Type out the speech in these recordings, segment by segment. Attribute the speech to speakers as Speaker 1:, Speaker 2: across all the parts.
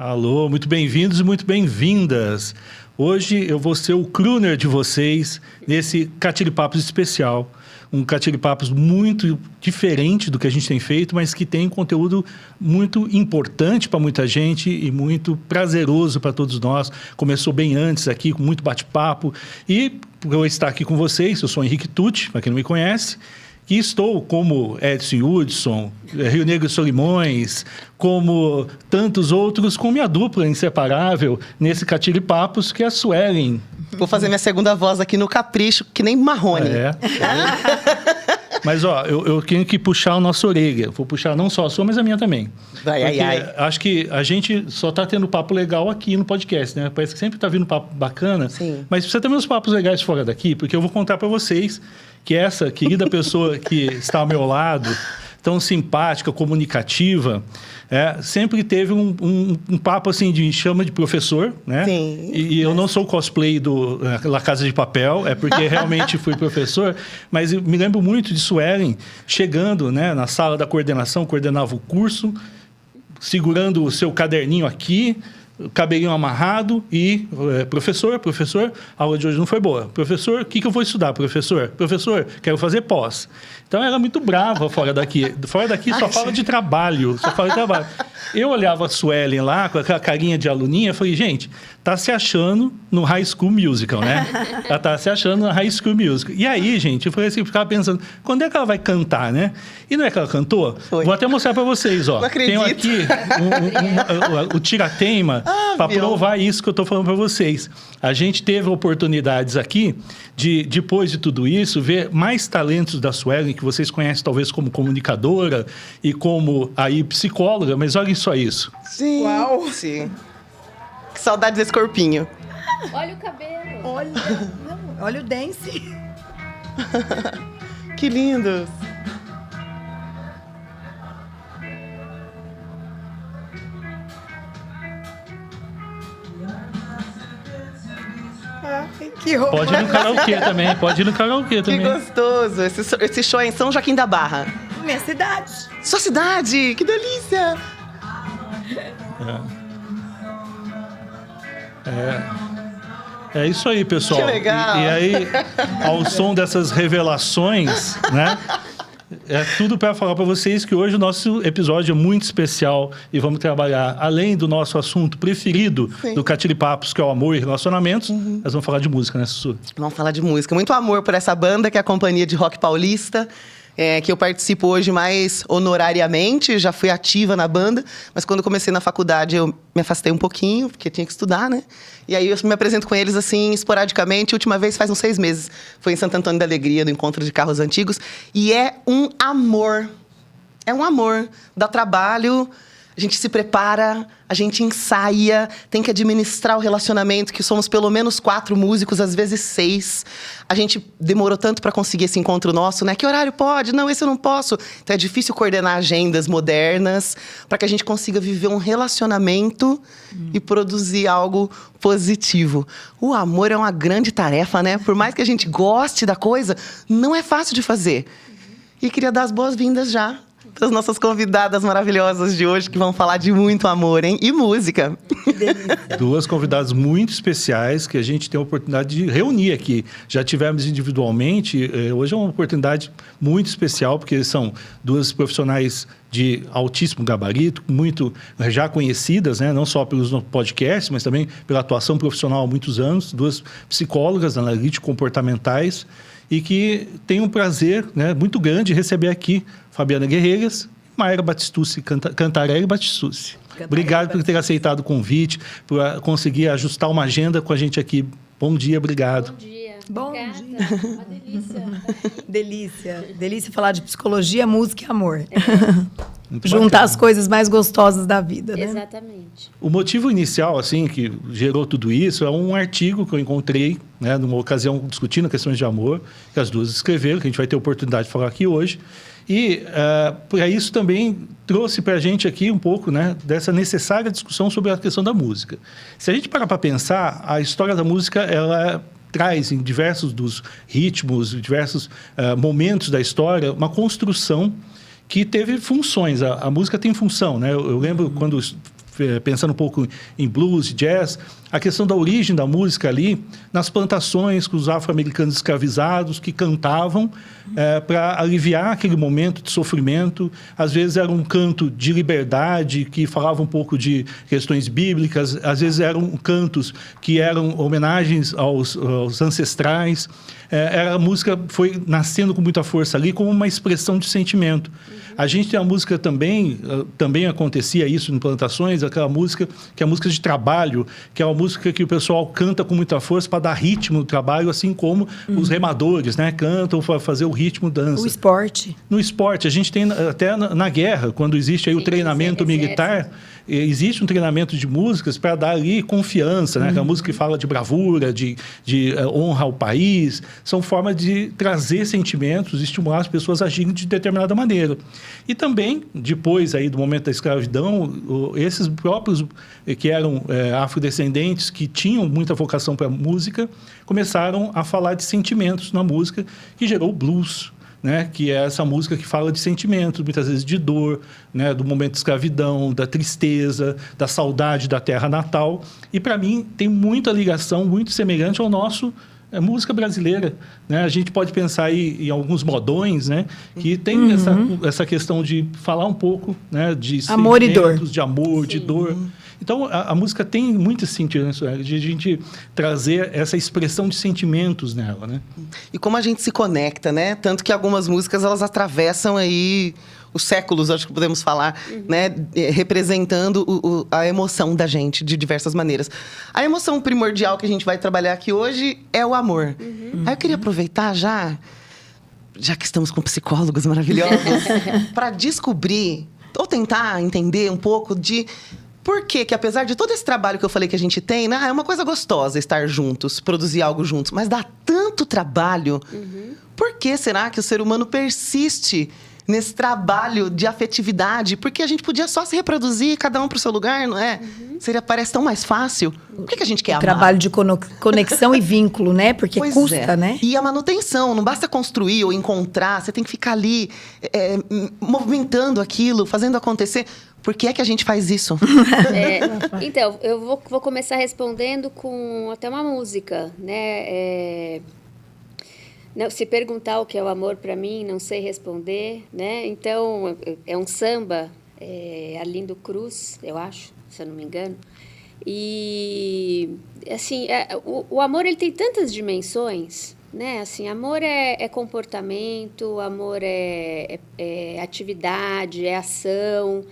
Speaker 1: Alô, muito bem-vindos e muito bem-vindas. Hoje eu vou ser o crooner de vocês nesse Catilipapos especial. Um Catilipapos muito diferente do que a gente tem feito, mas que tem conteúdo muito importante para muita gente e muito prazeroso para todos nós. Começou bem antes aqui, com muito bate-papo. E por eu estar aqui com vocês, eu sou Henrique Tucci, para quem não me conhece, e estou como Edson Hudson, Rio Negro e Solimões, como tantos outros, com minha dupla inseparável nesse Catilipapos, que é a Suelen.
Speaker 2: Vou fazer minha segunda voz aqui no Capricho, que nem Marrone.
Speaker 1: Mas, ó, eu tenho que puxar a nossa orelha. Vou puxar não só a sua, mas a minha também.
Speaker 2: Ai.
Speaker 1: Acho que a gente só está tendo papo legal aqui no podcast, né? Parece que sempre está vindo papo bacana.
Speaker 2: Sim.
Speaker 1: Mas precisa ter uns papos legais fora daqui, porque eu vou contar para vocês que essa querida pessoa que está ao meu lado, tão simpática, comunicativa, sempre teve um papo assim de chama de professor, né?
Speaker 2: Sim.
Speaker 1: E eu não sou cosplay do La Casa de Papel, é porque realmente fui professor, mas eu me lembro muito de Suelen chegando, né, na sala da coordenação, coordenava o curso, segurando o seu caderninho aqui, cabelinho amarrado e professor, a aula de hoje não foi boa. Professor, o que eu vou estudar, professor? Professor, quero fazer pós. Então, ela era muito brava fora daqui. Fora daqui só fala de trabalho, Eu olhava a Suelen lá, com aquela carinha de aluninha, falei, gente, tá se achando no High School Musical, né? Ela tá se achando no High School Musical. E aí, gente, eu falei assim, ficava pensando, quando é que ela vai cantar, né? E não é que ela cantou?
Speaker 2: Foi.
Speaker 1: Vou até mostrar para vocês, ó.
Speaker 2: Não acredito.
Speaker 1: Tenho aqui o tirateima para provar isso que eu tô falando para vocês. A gente teve oportunidades aqui de, depois de tudo isso, ver mais talentos da Suelen, que vocês conhecem talvez como comunicadora e como aí psicóloga, mas olhem só isso.
Speaker 2: Sim.
Speaker 3: Uau.
Speaker 2: Sim. Que saudade desse corpinho.
Speaker 4: Olha o cabelo.
Speaker 3: Olha o dance.
Speaker 2: Que lindos.
Speaker 3: Ai, que roupa.
Speaker 1: Pode ir no karaokê também,
Speaker 2: Que gostoso. Esse show é em São Joaquim da Barra.
Speaker 3: Minha cidade.
Speaker 2: Sua cidade, que delícia.
Speaker 1: É isso aí, pessoal.
Speaker 2: Que legal.
Speaker 1: E aí, ao som dessas revelações, né? É tudo para falar para vocês que hoje o nosso episódio é muito especial e vamos trabalhar, além do nosso assunto preferido do Catilipapos, que é o amor e relacionamentos, nós vamos falar de música, né, Sussu?
Speaker 2: Vamos falar de música. Muito amor por essa banda, que é a Companhia de Rock Paulista, que eu participo hoje mais honorariamente, já fui ativa na banda, mas quando comecei na faculdade eu me afastei um pouquinho, porque tinha que estudar, né? E aí eu me apresento com eles, assim, esporadicamente. A última vez faz uns 6 meses. Foi em Santo Antônio da Alegria, no Encontro de Carros Antigos. E é um amor. É um amor. Dá trabalho, a gente se prepara, a gente ensaia, tem que administrar o relacionamento, que somos pelo menos 4 músicos, às vezes 6. A gente demorou tanto para conseguir esse encontro nosso, né? Que horário pode? Não, esse eu não posso. Então é difícil coordenar agendas modernas para que a gente consiga viver um relacionamento e produzir algo positivo. O amor é uma grande tarefa, né? Por mais que a gente goste da coisa, não é fácil de fazer. E queria dar as boas-vindas já para as nossas convidadas maravilhosas de hoje, que vão falar de muito amor, hein? E música.
Speaker 1: Duas convidadas muito especiais que a gente tem a oportunidade de reunir aqui. Já tivemos individualmente, hoje é uma oportunidade muito especial, porque são duas profissionais de altíssimo gabarito, muito já conhecidas, né? Não só pelos podcasts, mas também pela atuação profissional há muitos anos, duas psicólogas analítico-comportamentais, e que tem um prazer, né, muito grande receber aqui Fabiana Guerreiras e Mayra Batistucci, Cantarelli Batistucci. Obrigado por ter aceitado o convite, por conseguir ajustar uma agenda com a gente aqui. Bom dia, obrigado.
Speaker 4: Bom dia.
Speaker 3: Bom
Speaker 4: Obrigada.
Speaker 3: dia.
Speaker 4: Uma delícia.
Speaker 3: Delícia. Delícia falar de psicologia, música e amor.
Speaker 1: Muito
Speaker 3: Juntar
Speaker 1: bacana.
Speaker 3: as coisas mais gostosas da vida, né?
Speaker 4: Exatamente.
Speaker 1: O motivo inicial, assim, que gerou tudo isso, é um artigo que eu encontrei, né, numa ocasião discutindo questões de amor, que as duas escreveram, que a gente vai ter a oportunidade de falar aqui hoje. E para isso também trouxe para a gente aqui um pouco, né, dessa necessária discussão sobre a questão da música. Se a gente parar para pensar, a história da música, ela traz em diversos dos ritmos, diversos momentos da história, uma construção que teve funções. A música tem função, né? Eu lembro quando pensando um pouco em blues, jazz, a questão da origem da música ali, nas plantações com os afro-americanos escravizados que cantavam para aliviar aquele momento de sofrimento. Às vezes era um canto de liberdade, que falava um pouco de questões bíblicas, às vezes eram cantos que eram homenagens aos ancestrais. A música foi nascendo com muita força ali como uma expressão de sentimento. A gente tem a música também acontecia isso em plantações, aquela música que é a música de trabalho, que é uma música que o pessoal canta com muita força para dar ritmo no trabalho, assim como os remadores, né, cantam para fazer o ritmo, dança.
Speaker 3: O esporte.
Speaker 1: No esporte, a gente tem até na guerra, quando existe aí o treinamento militar, existe um treinamento de músicas para dar ali confiança, né? Aquela música que fala de bravura, de honra ao país, são formas de trazer sentimentos, estimular as pessoas a agirem de determinada maneira. E também, depois aí do momento da escravidão, esses próprios que eram afrodescendentes, que tinham muita vocação para a música, começaram a falar de sentimentos na música, que gerou o blues, né? Que é essa música que fala de sentimentos, muitas vezes de dor, né? Do momento de escravidão, da tristeza, da saudade da terra natal. E, para mim, tem muita ligação, muito semelhante ao nosso música brasileira, né? A gente pode pensar aí em alguns modões, né? Que tem essa questão de falar um pouco, né? De
Speaker 3: amor e dor.
Speaker 1: De amor, de dor. Então, a música tem muito esse sentido, né? De a gente trazer essa expressão de sentimentos nela, né?
Speaker 2: E como a gente se conecta, né? Tanto que algumas músicas, elas atravessam aí os séculos, acho que podemos falar, né? Representando a emoção da gente de diversas maneiras. A emoção primordial que a gente vai trabalhar aqui hoje é o amor. Aí eu queria aproveitar já que estamos com psicólogos maravilhosos, para descobrir ou tentar entender um pouco de por que, apesar de todo esse trabalho que eu falei que a gente tem, né? É uma coisa gostosa estar juntos, produzir algo juntos, mas dá tanto trabalho. Por que será que o ser humano persiste nesse trabalho de afetividade? Porque a gente podia só se reproduzir, cada um para o seu lugar, não é? Parece tão mais fácil. Por que a gente quer amar?
Speaker 3: Trabalho de conexão e vínculo, né? Porque
Speaker 2: Pois
Speaker 3: custa, né?
Speaker 2: E a manutenção, não basta construir ou encontrar, você tem que ficar ali movimentando aquilo, fazendo acontecer. Por que é que a gente faz isso?
Speaker 4: Então, eu vou começar respondendo com até uma música, né? Se perguntar o que é o amor para mim, não sei responder, né? Então, é um samba, Arlindo Cruz, eu acho, se eu não me engano. E, assim, o amor, ele tem tantas dimensões, né? Assim, amor é comportamento, amor é atividade, é ação,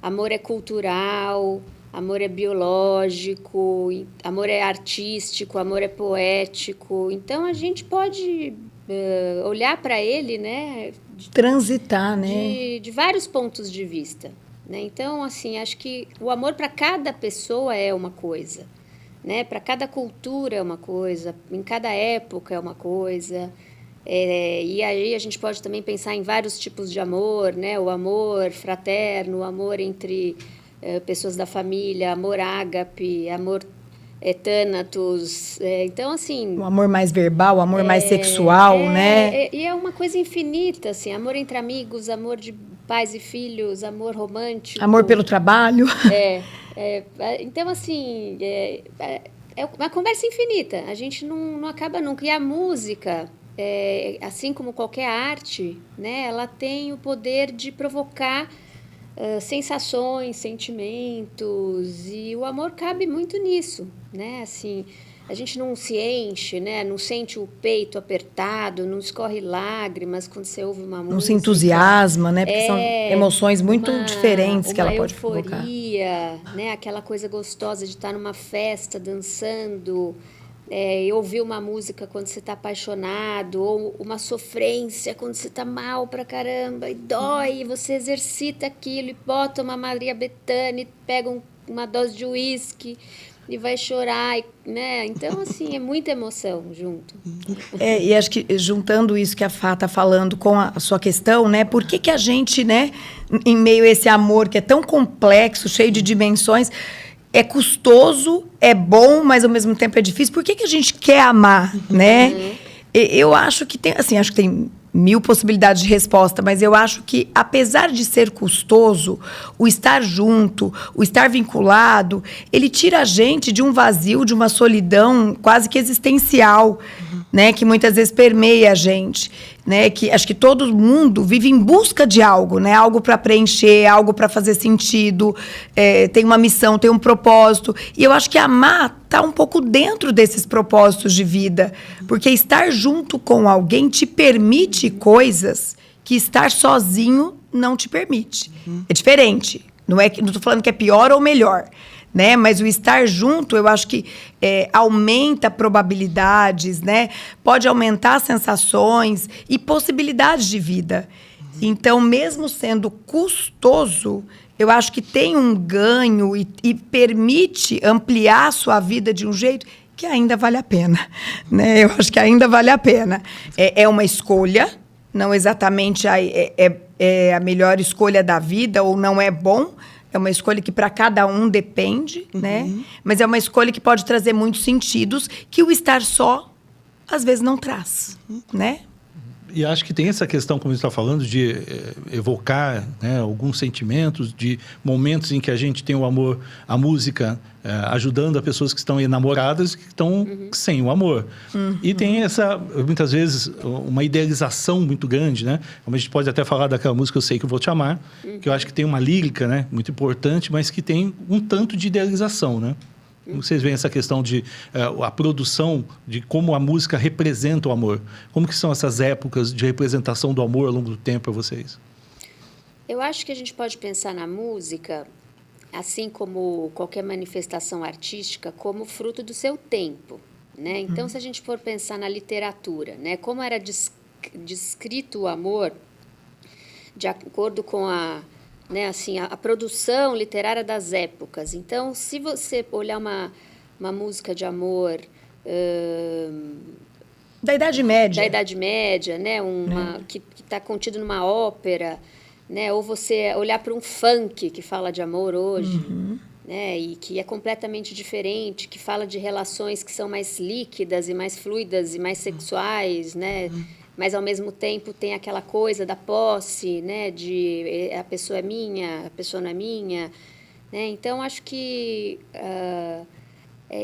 Speaker 4: amor é cultural, amor é biológico, amor é artístico, amor é poético. Então, a gente pode olhar para ele, né?
Speaker 3: Transitar, né?
Speaker 4: De vários pontos de vista, né? Então, assim, acho que o amor para cada pessoa é uma coisa, né? Para cada cultura é uma coisa, em cada época é uma coisa. E aí a gente pode também pensar em vários tipos de amor, né? O amor fraterno, o amor entre pessoas da família, amor ágape, amor thanatos. Então, assim... O
Speaker 3: amor mais verbal, o amor mais sexual, né?
Speaker 4: E é uma coisa infinita, assim. Amor entre amigos, amor de pais e filhos, amor romântico.
Speaker 3: Amor pelo trabalho.
Speaker 4: Então, assim, é uma conversa infinita. A gente não acaba nunca. E a música... assim como qualquer arte, né, ela tem o poder de provocar sensações, sentimentos, e o amor cabe muito nisso, né? Assim, a gente não se enche, né? Não sente o peito apertado, não escorre lágrimas quando você ouve uma música.
Speaker 3: Não se entusiasma, né? Porque são emoções muito diferentes que ela pode provocar.
Speaker 4: Uma euforia, né? Aquela coisa gostosa de estar numa festa, dançando, e ouvir uma música quando você está apaixonado, ou uma sofrência quando você está mal pra caramba, e dói, e você exercita aquilo, e bota uma Maria Bethânia, pega uma dose de uísque, e vai chorar, né? Então, assim, é muita emoção junto.
Speaker 3: E acho que, juntando isso que a Fá está falando com a sua questão, né? Por que a gente, né, em meio a esse amor que é tão complexo, cheio de dimensões... É custoso, é bom, mas ao mesmo tempo é difícil. Por que a gente quer amar, né? Eu acho que tem 1000 possibilidades de resposta, mas eu acho que, apesar de ser custoso, o estar junto, o estar vinculado, ele tira a gente de um vazio, de uma solidão quase que existencial, né, que muitas vezes permeia a gente, né, que acho que todo mundo vive em busca de algo, né, algo para preencher, algo para fazer sentido, tem uma missão, tem um propósito, e eu acho que amar está um pouco dentro desses propósitos de vida, porque estar junto com alguém te permite coisas que estar sozinho não te permite. É diferente. Não estou falando que é pior ou melhor, né? Mas o estar junto, eu acho que aumenta probabilidades, né? Pode aumentar sensações e possibilidades de vida. Então, mesmo sendo custoso, eu acho que tem um ganho e permite ampliar a sua vida de um jeito que ainda vale a pena, né? Eu acho que ainda vale a pena. É uma escolha, não exatamente a melhor escolha da vida, ou não é bom. É uma escolha que para cada um depende, né? Mas é uma escolha que pode trazer muitos sentidos que o estar só, às vezes, não traz, né?
Speaker 1: E acho que tem essa questão, como você está falando, de evocar, né, alguns sentimentos, de momentos em que a gente tem o amor, a música ajudando as pessoas que estão enamoradas, que estão sem o amor. E tem essa, muitas vezes, uma idealização muito grande, né? Como a gente pode até falar daquela música Eu Sei Que Eu Vou Te Amar, que eu acho que tem uma lírica, né, muito importante, mas que tem um tanto de idealização, né? Como vocês veem essa questão de a produção, de como a música representa o amor? Como que são essas épocas de representação do amor ao longo do tempo para vocês?
Speaker 4: Eu acho que a gente pode pensar na música, assim como qualquer manifestação artística, como fruto do seu tempo, né? Então, se a gente for pensar na literatura, né, como era descrito o amor, de acordo com né, assim, a produção literária das épocas. Então, se você olhar uma música de amor
Speaker 3: da Idade Média.
Speaker 4: Da Idade Média, né, que está contido numa ópera, né, ou você olhar para um funk que fala de amor hoje, né, e que é completamente diferente, que fala de relações que são mais líquidas e mais fluidas e mais sexuais, né, mas, ao mesmo tempo, tem aquela coisa da posse, né, de a pessoa é minha, a pessoa não é minha, né? Então, acho que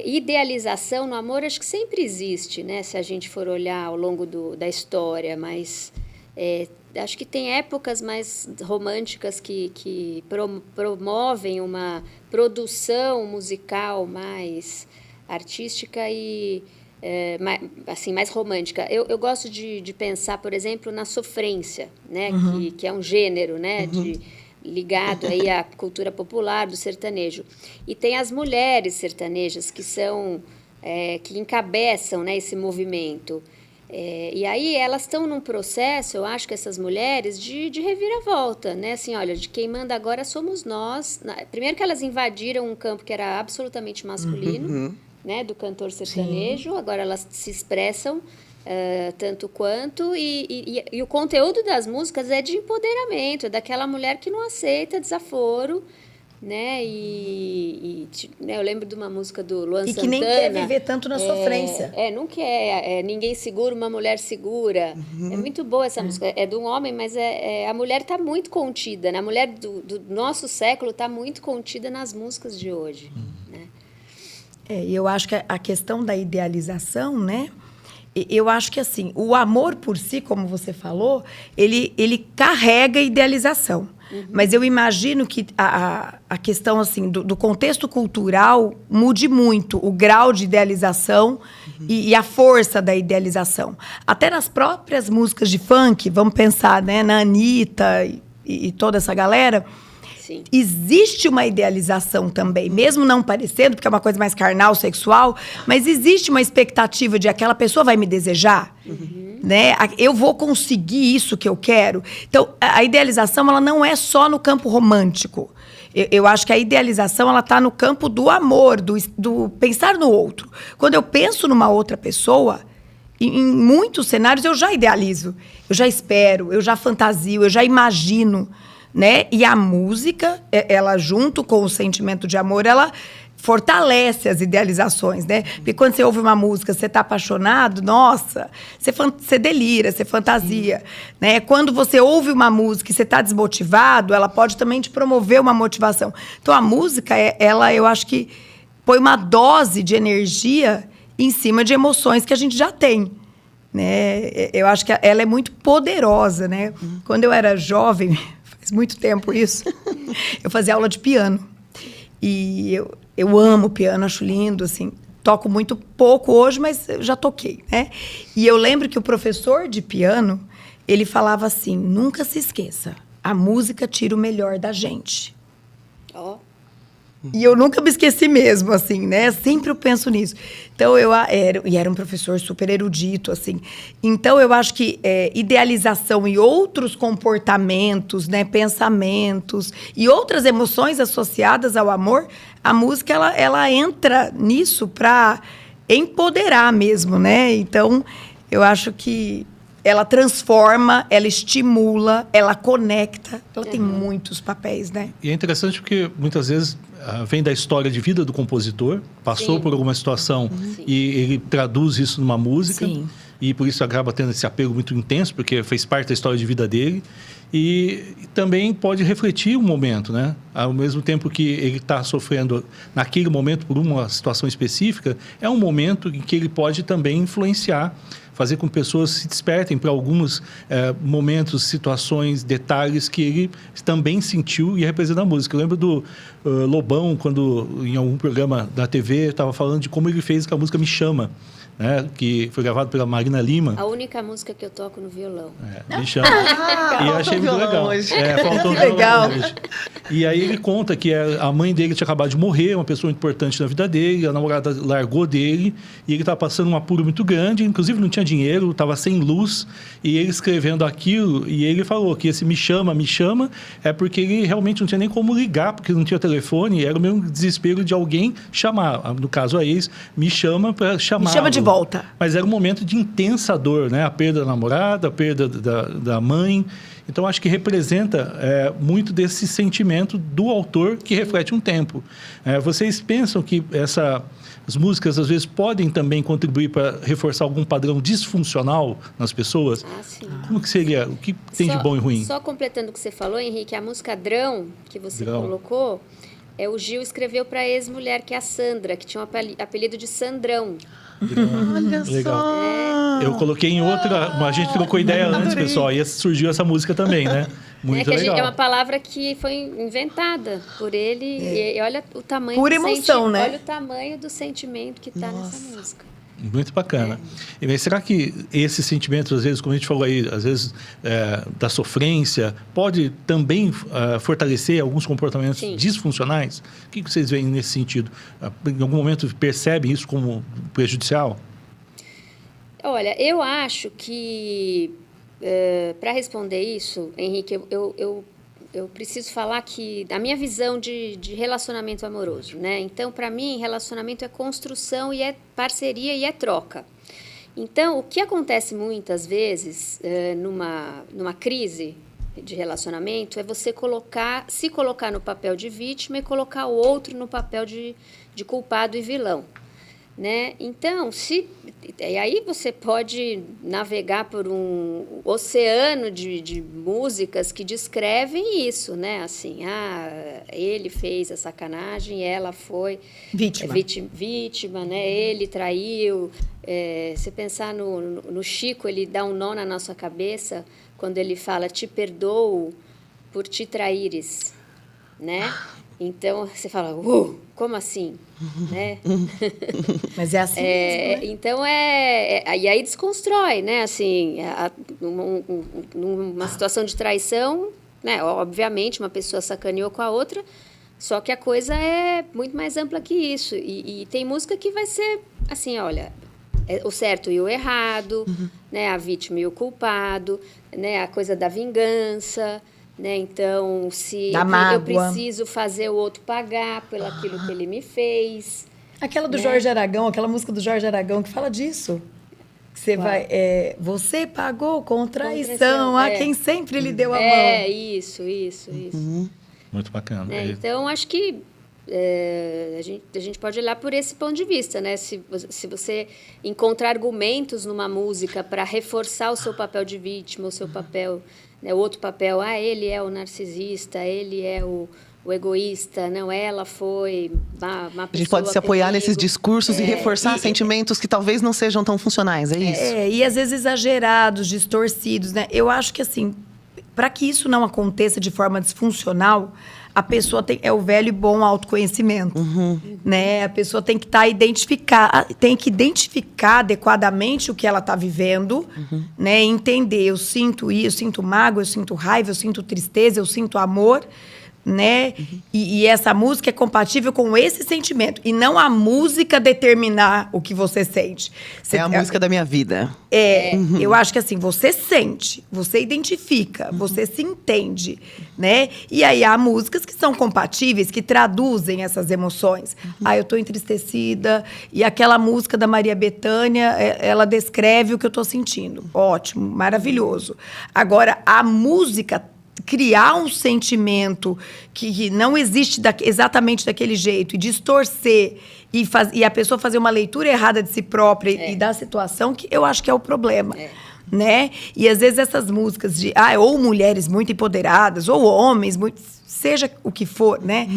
Speaker 4: idealização no amor, acho que sempre existe, né, se a gente for olhar ao longo da história, mas acho que tem épocas mais românticas que promovem uma produção musical mais artística e mais romântica. Eu gosto de pensar, por exemplo, na sofrência, né, que é um gênero, né, ligado aí à cultura popular do sertanejo. E tem as mulheres sertanejas que são que encabeçam, né, esse movimento. E aí elas estão num processo, eu acho que essas mulheres, de reviravolta, né? Assim, olha, de quem manda agora somos nós. Primeiro que elas invadiram um campo que era absolutamente masculino, né, do cantor sertanejo. Sim. Agora elas se expressam tanto quanto, e o conteúdo das músicas é de empoderamento, é daquela mulher que não aceita desaforo, né? Né, eu lembro de uma música do Luan Santana.
Speaker 3: E que nem quer viver tanto na sofrência.
Speaker 4: Não quer. Ninguém segura, uma mulher segura. É muito boa essa música. É de um homem, mas a mulher está muito contida, né? A mulher do nosso século está muito contida nas músicas de hoje, né?
Speaker 3: E eu acho que a questão da idealização, né? Eu acho que, assim, o amor por si, como você falou, ele carrega idealização. Mas eu imagino que a questão, assim, do contexto cultural mude muito o grau de idealização e a força da idealização. Até nas próprias músicas de funk, vamos pensar, né, na Anitta e toda essa galera... Sim. Existe uma idealização também, mesmo não parecendo, porque é uma coisa mais carnal, sexual, mas existe uma expectativa de aquela pessoa vai me desejar, né? Eu vou conseguir isso que eu quero. Então, a idealização, ela não é só no campo romântico. Eu acho que a idealização, ela está no campo do amor, do pensar no outro. Quando eu penso numa outra pessoa, em muitos cenários eu já idealizo, eu já espero, eu já fantasio, eu já imagino, né? E a música, ela junto com o sentimento de amor, ela fortalece as idealizações, né? Porque quando você ouve uma música, você está apaixonado, nossa, você delira, você fantasia, né? Quando você ouve uma música e você está desmotivado, ela pode também te promover uma motivação. Então, a música, ela, eu acho que põe uma dose de energia em cima de emoções que a gente já tem, né? Eu acho que ela é muito poderosa, né? Quando eu era jovem, faz muito tempo isso, eu fazia aula de piano. E eu amo piano, acho lindo, assim. Toco muito pouco hoje, mas eu já toquei, né? E eu lembro que o professor de piano, ele falava assim, nunca se esqueça, a música tira o melhor da gente.
Speaker 4: Ó.
Speaker 3: E eu nunca me esqueci mesmo, assim, né? Sempre eu penso nisso. Então, era um professor super erudito, assim. Então, eu acho que idealização e outros comportamentos, né? Pensamentos e outras emoções associadas ao amor, a música, ela entra nisso para empoderar mesmo, né? Então, eu acho que ela transforma, ela estimula, ela conecta. Ela tem muitos papéis, né?
Speaker 1: E é interessante porque, muitas vezes, vem da história de vida do compositor, passou por alguma situação e ele traduz isso numa música.
Speaker 3: Sim.
Speaker 1: E por isso acaba tendo esse apego muito intenso, porque fez parte da história de vida dele. E também pode refletir o momento, né? Ao mesmo tempo que ele está sofrendo naquele momento por uma situação específica, é um momento em que ele pode também influenciar, fazer com que pessoas se despertem para alguns momentos, situações, detalhes que ele também sentiu e representa a música. Eu lembro do Lobão, quando em algum programa da TV estava falando de como ele fez com a música Me Chama, né, que foi gravado pela Marina Lima.
Speaker 4: A única música que eu toco no violão.
Speaker 1: Me Chama. E eu achei muito legal. Faltou
Speaker 3: Que legal.
Speaker 1: Hoje. E aí ele conta que a mãe dele tinha acabado de morrer, uma pessoa importante na vida dele, a namorada largou dele, e ele estava passando um apuro muito grande, inclusive não tinha dinheiro, estava sem luz, e ele escrevendo aquilo, e ele falou que esse me chama, é porque ele realmente não tinha nem como ligar, porque não tinha telefone, era o mesmo desespero de alguém chamar, no caso a ex, me chama para chamar.
Speaker 3: Me chama de volta.
Speaker 1: Mas era um momento de intensa dor, né? A perda da namorada, a perda da mãe. Então, acho que representa muito desse sentimento do autor que reflete um tempo. Vocês pensam que as músicas, às vezes, podem também contribuir para reforçar algum padrão disfuncional nas pessoas?
Speaker 4: Ah, sim.
Speaker 1: Como que seria? O que tem de bom e ruim?
Speaker 4: Só completando o que você falou, Henrique, a música Drão, que você colocou, o Gil escreveu para a ex-mulher, que é a Sandra, que tinha um apelido de Sandrão.
Speaker 2: Olha só!
Speaker 1: Eu coloquei em outra... A gente trocou ideia antes, pessoal, e surgiu essa música também, né? Muito legal.
Speaker 4: É uma palavra que foi inventada por ele, e olha o tamanho
Speaker 3: Pura emoção, né?
Speaker 4: Olha o tamanho do sentimento que está nessa música.
Speaker 1: Muito bacana. Mas será que esses sentimentos, às vezes, como a gente falou aí, às vezes da sofrência, pode também fortalecer alguns comportamentos disfuncionais? O que vocês veem nesse sentido? Em algum momento percebem isso como prejudicial?
Speaker 4: Olha, eu acho que, para responder isso, Henrique, eu preciso falar que a minha visão de relacionamento amoroso, né? Então, para mim, relacionamento é construção e é parceria e é troca. Então, o que acontece muitas vezes numa crise de relacionamento é você se colocar no papel de vítima e colocar o outro no papel de culpado e vilão. Né? Então, e aí você pode navegar por um oceano de músicas que descrevem isso, né? Assim, ele fez a sacanagem, ela foi vítima, né? Ele traiu. Se pensar no Chico, ele dá um nó na nossa cabeça quando ele fala, te perdoo por te traíres, né? Então, você fala, como assim? Né?
Speaker 3: Mas é assim mesmo, né?
Speaker 4: Então, e aí desconstrói, né? Assim, numa situação de traição, né? Obviamente, uma pessoa sacaneou com a outra, só que a coisa é muito mais ampla que isso. E tem música que vai ser, assim, olha, o certo e o errado, né? A vítima e o culpado, né? A coisa da vingança... Né? Então, se eu preciso fazer o outro pagar pelo aquilo que ele me fez.
Speaker 3: Aquela do Jorge Aragão, aquela música do Jorge Aragão que fala disso. Você você pagou com traição a quem sempre lhe deu a mão.
Speaker 4: Isso.
Speaker 1: Muito bacana.
Speaker 4: Então, acho que a gente pode olhar por esse ponto de vista, né? Se você encontra argumentos numa música para reforçar o seu papel de vítima, o seu papel, né, o outro papel, ele é o narcisista, ele é o egoísta, não, ela foi uma pessoa.
Speaker 2: A gente pode se apoiar
Speaker 4: comigo.
Speaker 2: nesses discursos e reforçar sentimentos que talvez não sejam tão funcionais, é isso?
Speaker 3: E às vezes exagerados, distorcidos, né? Eu acho que assim, para que isso não aconteça de forma disfuncional, a pessoa é o velho e bom autoconhecimento, né? A pessoa tem que tem que identificar adequadamente o que ela está vivendo, né? Entender, eu sinto isso, eu sinto mágoa, eu sinto raiva, eu sinto tristeza, eu sinto amor, né? E essa música é compatível com esse sentimento. E não a música determinar o que você sente.
Speaker 2: É a música da minha vida.
Speaker 3: Eu acho que assim, você sente, você identifica, você se entende, né? E aí há músicas que são compatíveis, que traduzem essas emoções. Eu tô entristecida, e aquela música da Maria Bethânia, ela descreve o que eu tô sentindo. Ótimo, maravilhoso. Agora, a música criar um sentimento que não existe exatamente daquele jeito e distorcer e a pessoa fazer uma leitura errada de si própria e da situação, que eu acho que é o problema. Né? E às vezes essas músicas de ou mulheres muito empoderadas, ou homens, seja o que for, né?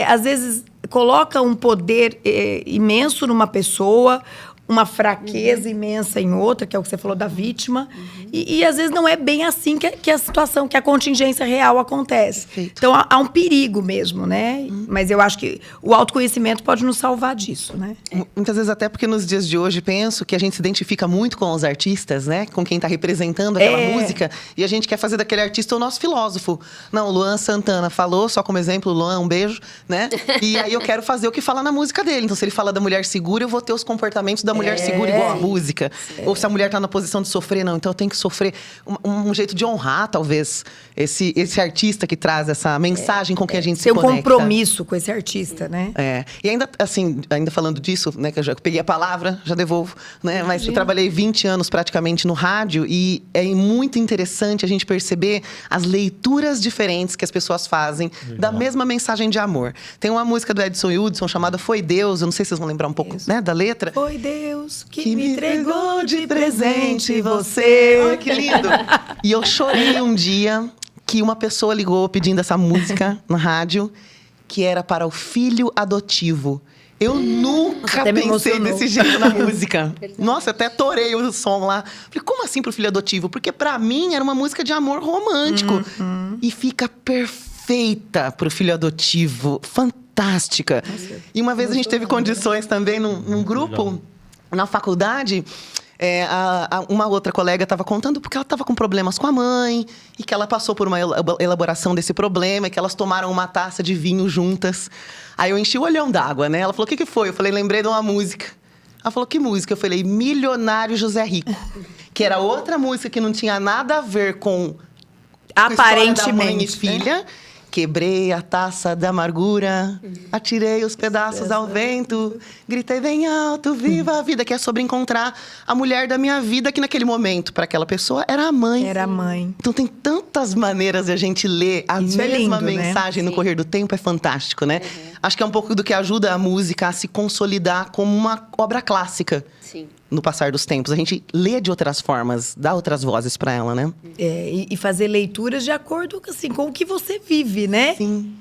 Speaker 3: Às vezes coloca um poder imenso numa pessoa, uma fraqueza imensa em outra, que é o que você falou da vítima. E às vezes não é bem assim que a situação, que a contingência real acontece.
Speaker 2: Perfeito.
Speaker 3: Então há um perigo mesmo, né? Mas eu acho que o autoconhecimento pode nos salvar disso, né?
Speaker 2: Muitas vezes até porque nos dias de hoje penso que a gente se identifica muito com os artistas, né? Com quem está representando aquela música. E a gente quer fazer daquele artista o nosso filósofo. Não, o Luan Santana falou, só como exemplo, Luan, um beijo, né? E aí eu quero fazer o que fala na música dele. Então se ele fala da mulher segura, eu vou ter os comportamentos da mulher segura igual a música. Ou se a mulher tá na posição de sofrer, não, então eu tenho que sofrer. Um jeito de honrar, talvez, esse artista que traz essa mensagem com quem a gente se conecta.
Speaker 3: Ter um compromisso com esse artista, né?
Speaker 2: E ainda, assim, ainda falando disso, né, que eu já peguei a palavra, já devolvo, né? Mas eu trabalhei 20 anos praticamente no rádio e é muito interessante a gente perceber as leituras diferentes que as pessoas fazem da mesma mensagem de amor. Tem uma música do Edson Hudson chamada Foi Deus, eu não sei se vocês vão lembrar um pouco, né, da letra.
Speaker 3: Foi Deus que me entregou de presente você.
Speaker 2: Olha que lindo! E eu chorei um dia que uma pessoa ligou pedindo essa música na rádio, que era para o filho adotivo. Eu nunca pensei desse jeito na música. Nossa, eu até torei o som lá. Falei, como assim pro filho adotivo? Porque pra mim era uma música de amor romântico. E fica perfeita pro filho adotivo. Fantástica. E uma vez a gente teve condições também num grupo, na faculdade. Uma outra colega estava contando porque ela estava com problemas com a mãe e que ela passou por uma elaboração desse problema e que elas tomaram uma taça de vinho juntas. Aí eu enchi o olhão d'água, né? Ela falou, o que foi? Eu falei, lembrei de uma música. Ela falou, que música? Eu falei, Milionário José Rico. Que era outra música que não tinha nada a ver com
Speaker 3: aparentemente,
Speaker 2: da mãe e filha. Quebrei a taça da amargura, atirei os pedaços ao vento, gritei bem alto, viva a vida, que é sobre encontrar a mulher da minha vida, que naquele momento, para aquela pessoa, era a mãe.
Speaker 3: Era a mãe.
Speaker 2: Então tem tantas maneiras de a gente ler a mesma mensagem no correr do tempo, é fantástico, né? Acho que é um pouco do que ajuda a música a se consolidar como uma obra clássica.
Speaker 4: Sim.
Speaker 2: No passar dos tempos. A gente lê de outras formas, dá outras vozes para ela, né?
Speaker 3: E fazer leituras de acordo assim, com o que você vive, né?
Speaker 2: Sim.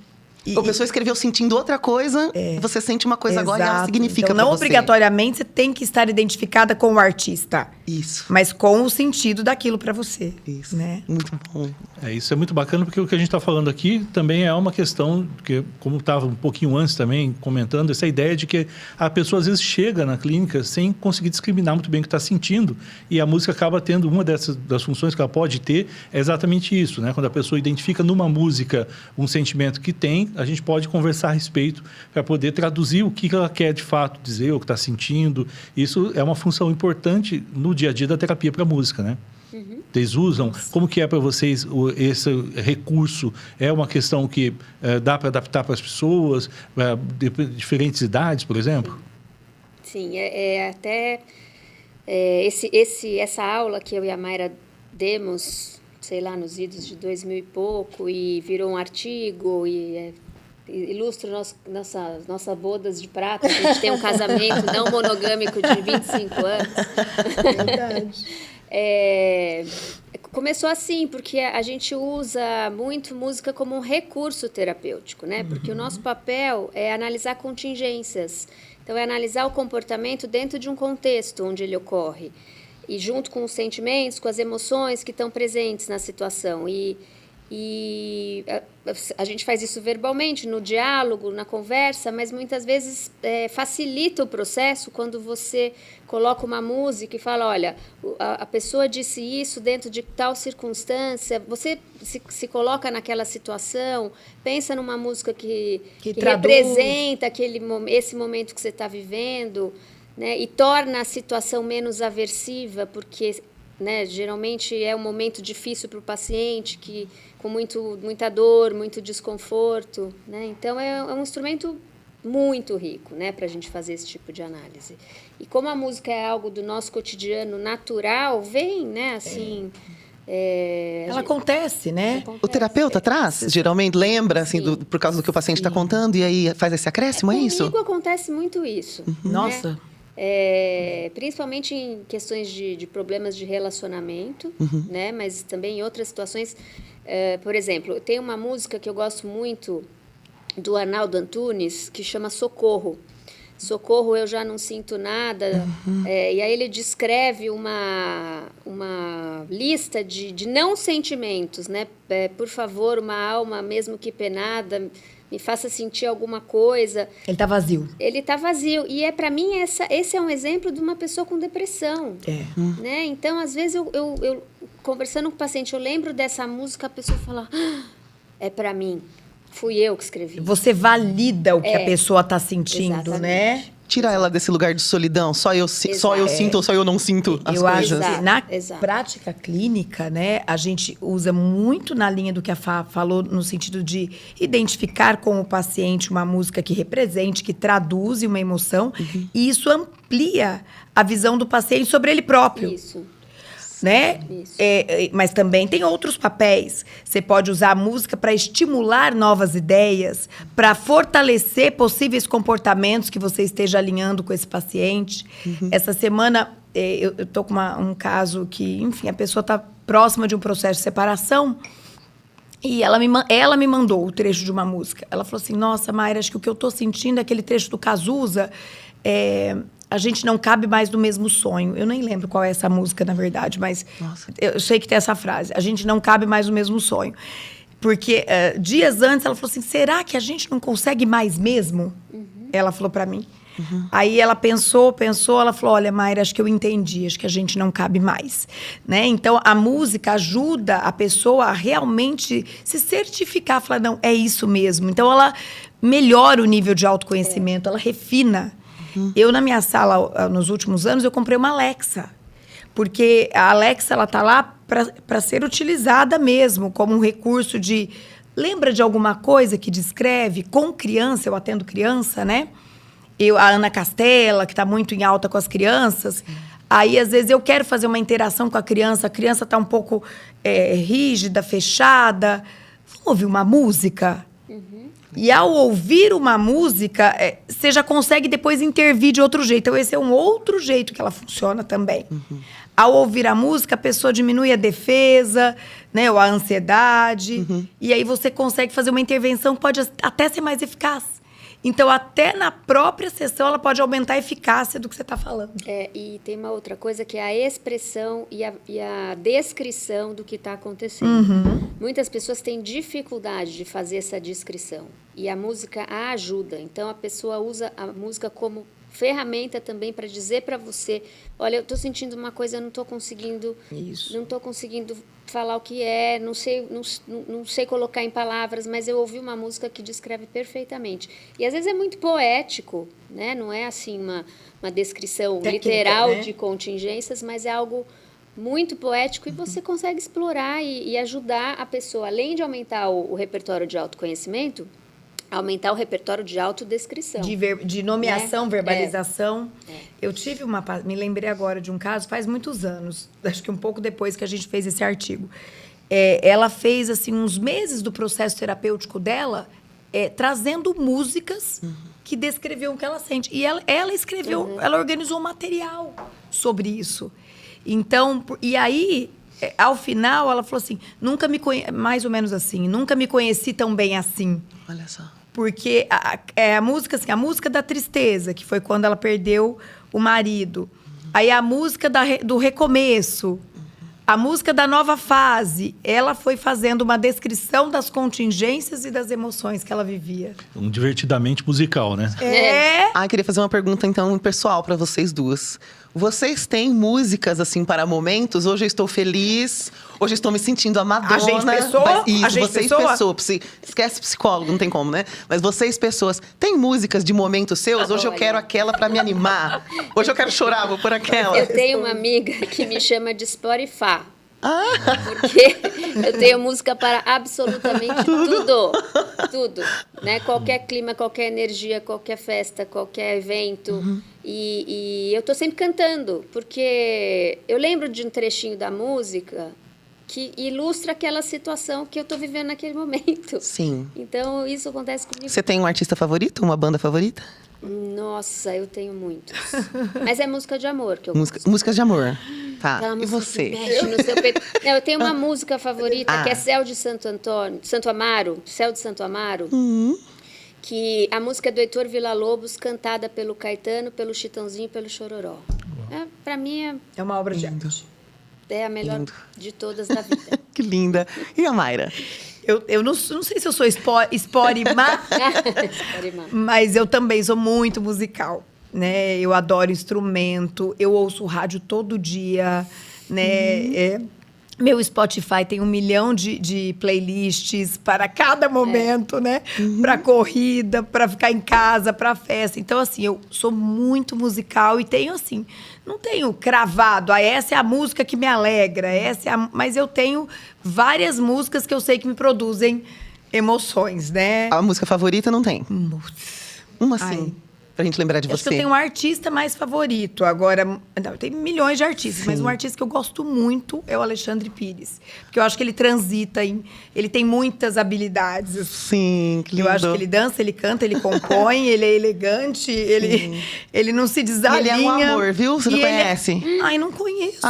Speaker 2: A pessoa escreveu sentindo outra coisa, você sente uma coisa agora e ela significa
Speaker 3: então,
Speaker 2: pra
Speaker 3: não
Speaker 2: você.
Speaker 3: obrigatoriamente você tem que estar identificada com o artista.
Speaker 2: Isso.
Speaker 3: Mas com o sentido daquilo para você.
Speaker 2: Isso.
Speaker 3: Né?
Speaker 2: Muito bom.
Speaker 1: Isso é muito bacana, porque o que a gente está falando aqui também é uma questão, que, como estava um pouquinho antes também comentando, essa ideia de que a pessoa às vezes chega na clínica sem conseguir discriminar muito bem o que está sentindo, e a música acaba tendo uma das funções que ela pode ter, é exatamente isso, né? Quando a pessoa identifica numa música um sentimento que tem, a gente pode conversar a respeito para poder traduzir o que ela quer de fato dizer, o que está sentindo. Isso é uma função importante no dia a dia da terapia para a música, né? Vocês usam? Como que é para vocês esse recurso? É uma questão que dá para adaptar para as pessoas, de diferentes idades, por exemplo?
Speaker 4: Sim, até essa aula que eu e a Mayra demos, sei lá, nos idos de 2000 e pouco, e virou um artigo, e ilustra nossa bodas de prata, a gente tem um casamento não monogâmico de 25 anos.
Speaker 3: Verdade.
Speaker 4: Começou assim, porque a gente usa muito música como um recurso terapêutico, né? Porque o nosso papel é analisar contingências. Então, é analisar o comportamento dentro de um contexto onde ele ocorre. E junto com os sentimentos, com as emoções que estão presentes na situação. E a gente faz isso verbalmente, no diálogo, na conversa, mas muitas vezes facilita o processo quando você coloca uma música e fala, olha, a pessoa disse isso dentro de tal circunstância, você se coloca naquela situação, pensa numa música que representa esse momento que você está vivendo, né, e torna a situação menos aversiva, porque... né, geralmente é um momento difícil para o paciente, com muita dor, muito desconforto, né? Então é um instrumento muito rico, né, para a gente fazer esse tipo de análise. E como a música é algo do nosso cotidiano natural, vem, né, assim...
Speaker 3: Ela acontece, né?
Speaker 2: O terapeuta traz, geralmente lembra, assim, por causa do que o paciente está contando, e aí faz esse acréscimo, é isso?
Speaker 4: Comigo acontece muito isso.
Speaker 3: Nossa...
Speaker 4: né? Principalmente em questões de problemas de relacionamento, né? Mas também em outras situações. Por exemplo, tem uma música que eu gosto muito do Arnaldo Antunes, que chama Socorro. Socorro, eu já não sinto nada. E aí ele descreve uma lista de não sentimentos, né? Por favor, uma alma, mesmo que penada, me faça sentir alguma coisa.
Speaker 3: Ele está vazio.
Speaker 4: Ele está vazio. E para mim, esse é um exemplo de uma pessoa com depressão. Né? Então, às vezes, eu conversando com o paciente, eu lembro dessa música, a pessoa fala, é para mim. Fui eu que escrevi.
Speaker 3: Você valida o que a pessoa está sentindo,
Speaker 4: exatamente.
Speaker 3: Né?
Speaker 2: Tira ela desse lugar de solidão. Só eu sinto ou só eu não sinto as coisas.
Speaker 3: Acho que na prática clínica, né, a gente usa muito na linha do que a Fá falou, no sentido de identificar com o paciente uma música que represente, que traduz uma emoção. E isso amplia a visão do paciente sobre ele próprio.
Speaker 4: Isso.
Speaker 3: Né? Mas também tem outros papéis. Você pode usar a música para estimular novas ideias, para fortalecer possíveis comportamentos que você esteja alinhando com esse paciente. Essa semana, eu estou com um caso que, enfim, a pessoa está próxima de um processo de separação e ela me mandou o trecho de uma música. Ela falou assim, nossa, Mayra, acho que o que eu estou sentindo é aquele trecho do Cazuza... A gente não cabe mais no mesmo sonho. Eu nem lembro qual é essa música, na verdade, mas eu sei que tem essa frase. A gente não cabe mais no mesmo sonho. Porque dias antes ela falou assim, será que a gente não consegue mais mesmo? Ela falou para mim. Aí ela pensou, ela falou, olha, Mayra, acho que eu entendi, acho que a gente não cabe mais. Né? Então, a música ajuda a pessoa a realmente se certificar, falar, não, é isso mesmo. Então, ela melhora o nível de autoconhecimento, ela refina. Eu, na minha sala, nos últimos anos, eu comprei uma Alexa. Porque a Alexa, ela tá lá para ser utilizada mesmo, como um recurso de... Lembra de alguma coisa que descreve? Com criança, eu atendo criança, né? A Ana Castela, que está muito em alta com as crianças. Aí, às vezes, eu quero fazer uma interação com a criança está um pouco rígida, fechada. Vamos ouvir uma música? E ao ouvir uma música, você já consegue depois intervir de outro jeito. Então, esse é um outro jeito que ela funciona também. Ao ouvir a música, a pessoa diminui a defesa, né, ou a ansiedade. E aí você consegue fazer uma intervenção que pode até ser mais eficaz. Então, até na própria sessão, ela pode aumentar a eficácia do que você está falando.
Speaker 4: E tem uma outra coisa que é a expressão e a descrição do que está acontecendo. Muitas pessoas têm dificuldade de fazer essa descrição. E a música a ajuda. Então, a pessoa usa a música como ferramenta também para dizer para você, olha, eu estou sentindo uma coisa, eu não estou conseguindo... Não estou conseguindo falar o que é, não sei colocar em palavras, mas eu ouvi uma música que descreve perfeitamente. E às vezes é muito poético, né? Não é assim uma descrição técnica, literal, né, de contingências, mas é algo muito poético e você consegue explorar e ajudar a pessoa, além de aumentar o repertório de autoconhecimento, aumentar o repertório de autodescrição.
Speaker 3: De nomeação, verbalização. Eu tive me lembrei agora de um caso, faz muitos anos, acho que um pouco depois que a gente fez esse artigo. Ela fez, assim, uns meses do processo terapêutico dela, trazendo músicas que descreviam o que ela sente. E ela escreveu, ela organizou um material sobre isso. Então, e aí, ao final, ela falou assim, mais ou menos assim, nunca me conheci tão bem assim.
Speaker 2: Olha só.
Speaker 3: Porque a música, assim, a música da tristeza, que foi quando ela perdeu o marido. Aí a música do recomeço. A música da nova fase, ela foi fazendo uma descrição das contingências e das emoções que ela vivia.
Speaker 1: Um divertidamente musical, né?
Speaker 2: Ah, queria fazer uma pergunta, então, pessoal, para vocês duas. Vocês têm músicas, assim, para momentos? Hoje eu estou feliz, hoje eu estou me sentindo a Madonna.
Speaker 3: A gente pessoa?
Speaker 2: Isso,
Speaker 3: A gente
Speaker 2: vocês
Speaker 3: pessoa?
Speaker 2: Esquece psicólogo, não tem como, né? Mas vocês, pessoas, têm músicas de momentos seus? Hoje eu quero aquela para me animar. Hoje eu quero chorar, vou por aquela.
Speaker 4: Eu tenho uma amiga que me chama de Spotify. Porque eu tenho música para absolutamente tudo, né? Qualquer clima, qualquer energia, qualquer festa, qualquer evento. E eu tô sempre cantando, porque eu lembro de um trechinho da música que ilustra aquela situação que eu tô vivendo naquele momento.
Speaker 2: Sim.
Speaker 4: Então, isso acontece comigo.
Speaker 2: Você tem um artista favorito, uma banda favorita?
Speaker 4: Nossa, eu tenho muitos. Mas é música de amor que eu gosto.
Speaker 2: Músicas de amor. Tá.
Speaker 4: Aquela
Speaker 2: E
Speaker 4: música
Speaker 2: você?
Speaker 4: que mexe no seu peito. Não, eu tenho uma música favorita que é Céu de Santo Amaro, que a música é do Heitor Villa-Lobos, cantada pelo Caetano, pelo Chitãozinho e pelo Chororó. Pra mim
Speaker 3: É uma obra de arte.
Speaker 4: é a melhor de todas da vida.
Speaker 2: Que linda. E a Mayra?
Speaker 3: Eu não sei se eu sou esporimá, mas eu também sou muito musical, né? Eu adoro instrumento, eu ouço rádio todo dia, né? Meu Spotify tem 1 milhão de playlists para cada momento, né? Para corrida, para ficar em casa, para festa. Então, assim, eu sou muito musical e tenho, assim, não tenho cravado, essa é a música que me alegra, mas eu tenho várias músicas que eu sei que me produzem emoções, né?
Speaker 2: A música favorita não tem? Uma sim. Pra gente lembrar de
Speaker 3: Acho
Speaker 2: você.
Speaker 3: que eu tenho um artista mais favorito. Agora, não, tem milhões de artistas, mas um artista que eu gosto muito é o Alexandre Pires. Porque eu acho que ele transita ele tem muitas habilidades.
Speaker 2: Sim, que lindo.
Speaker 3: Eu acho que ele dança, ele canta, ele compõe, ele é elegante, ele não se desalinha.
Speaker 2: Ele é um amor, viu? Você não conhece?
Speaker 3: Ai, não conheço.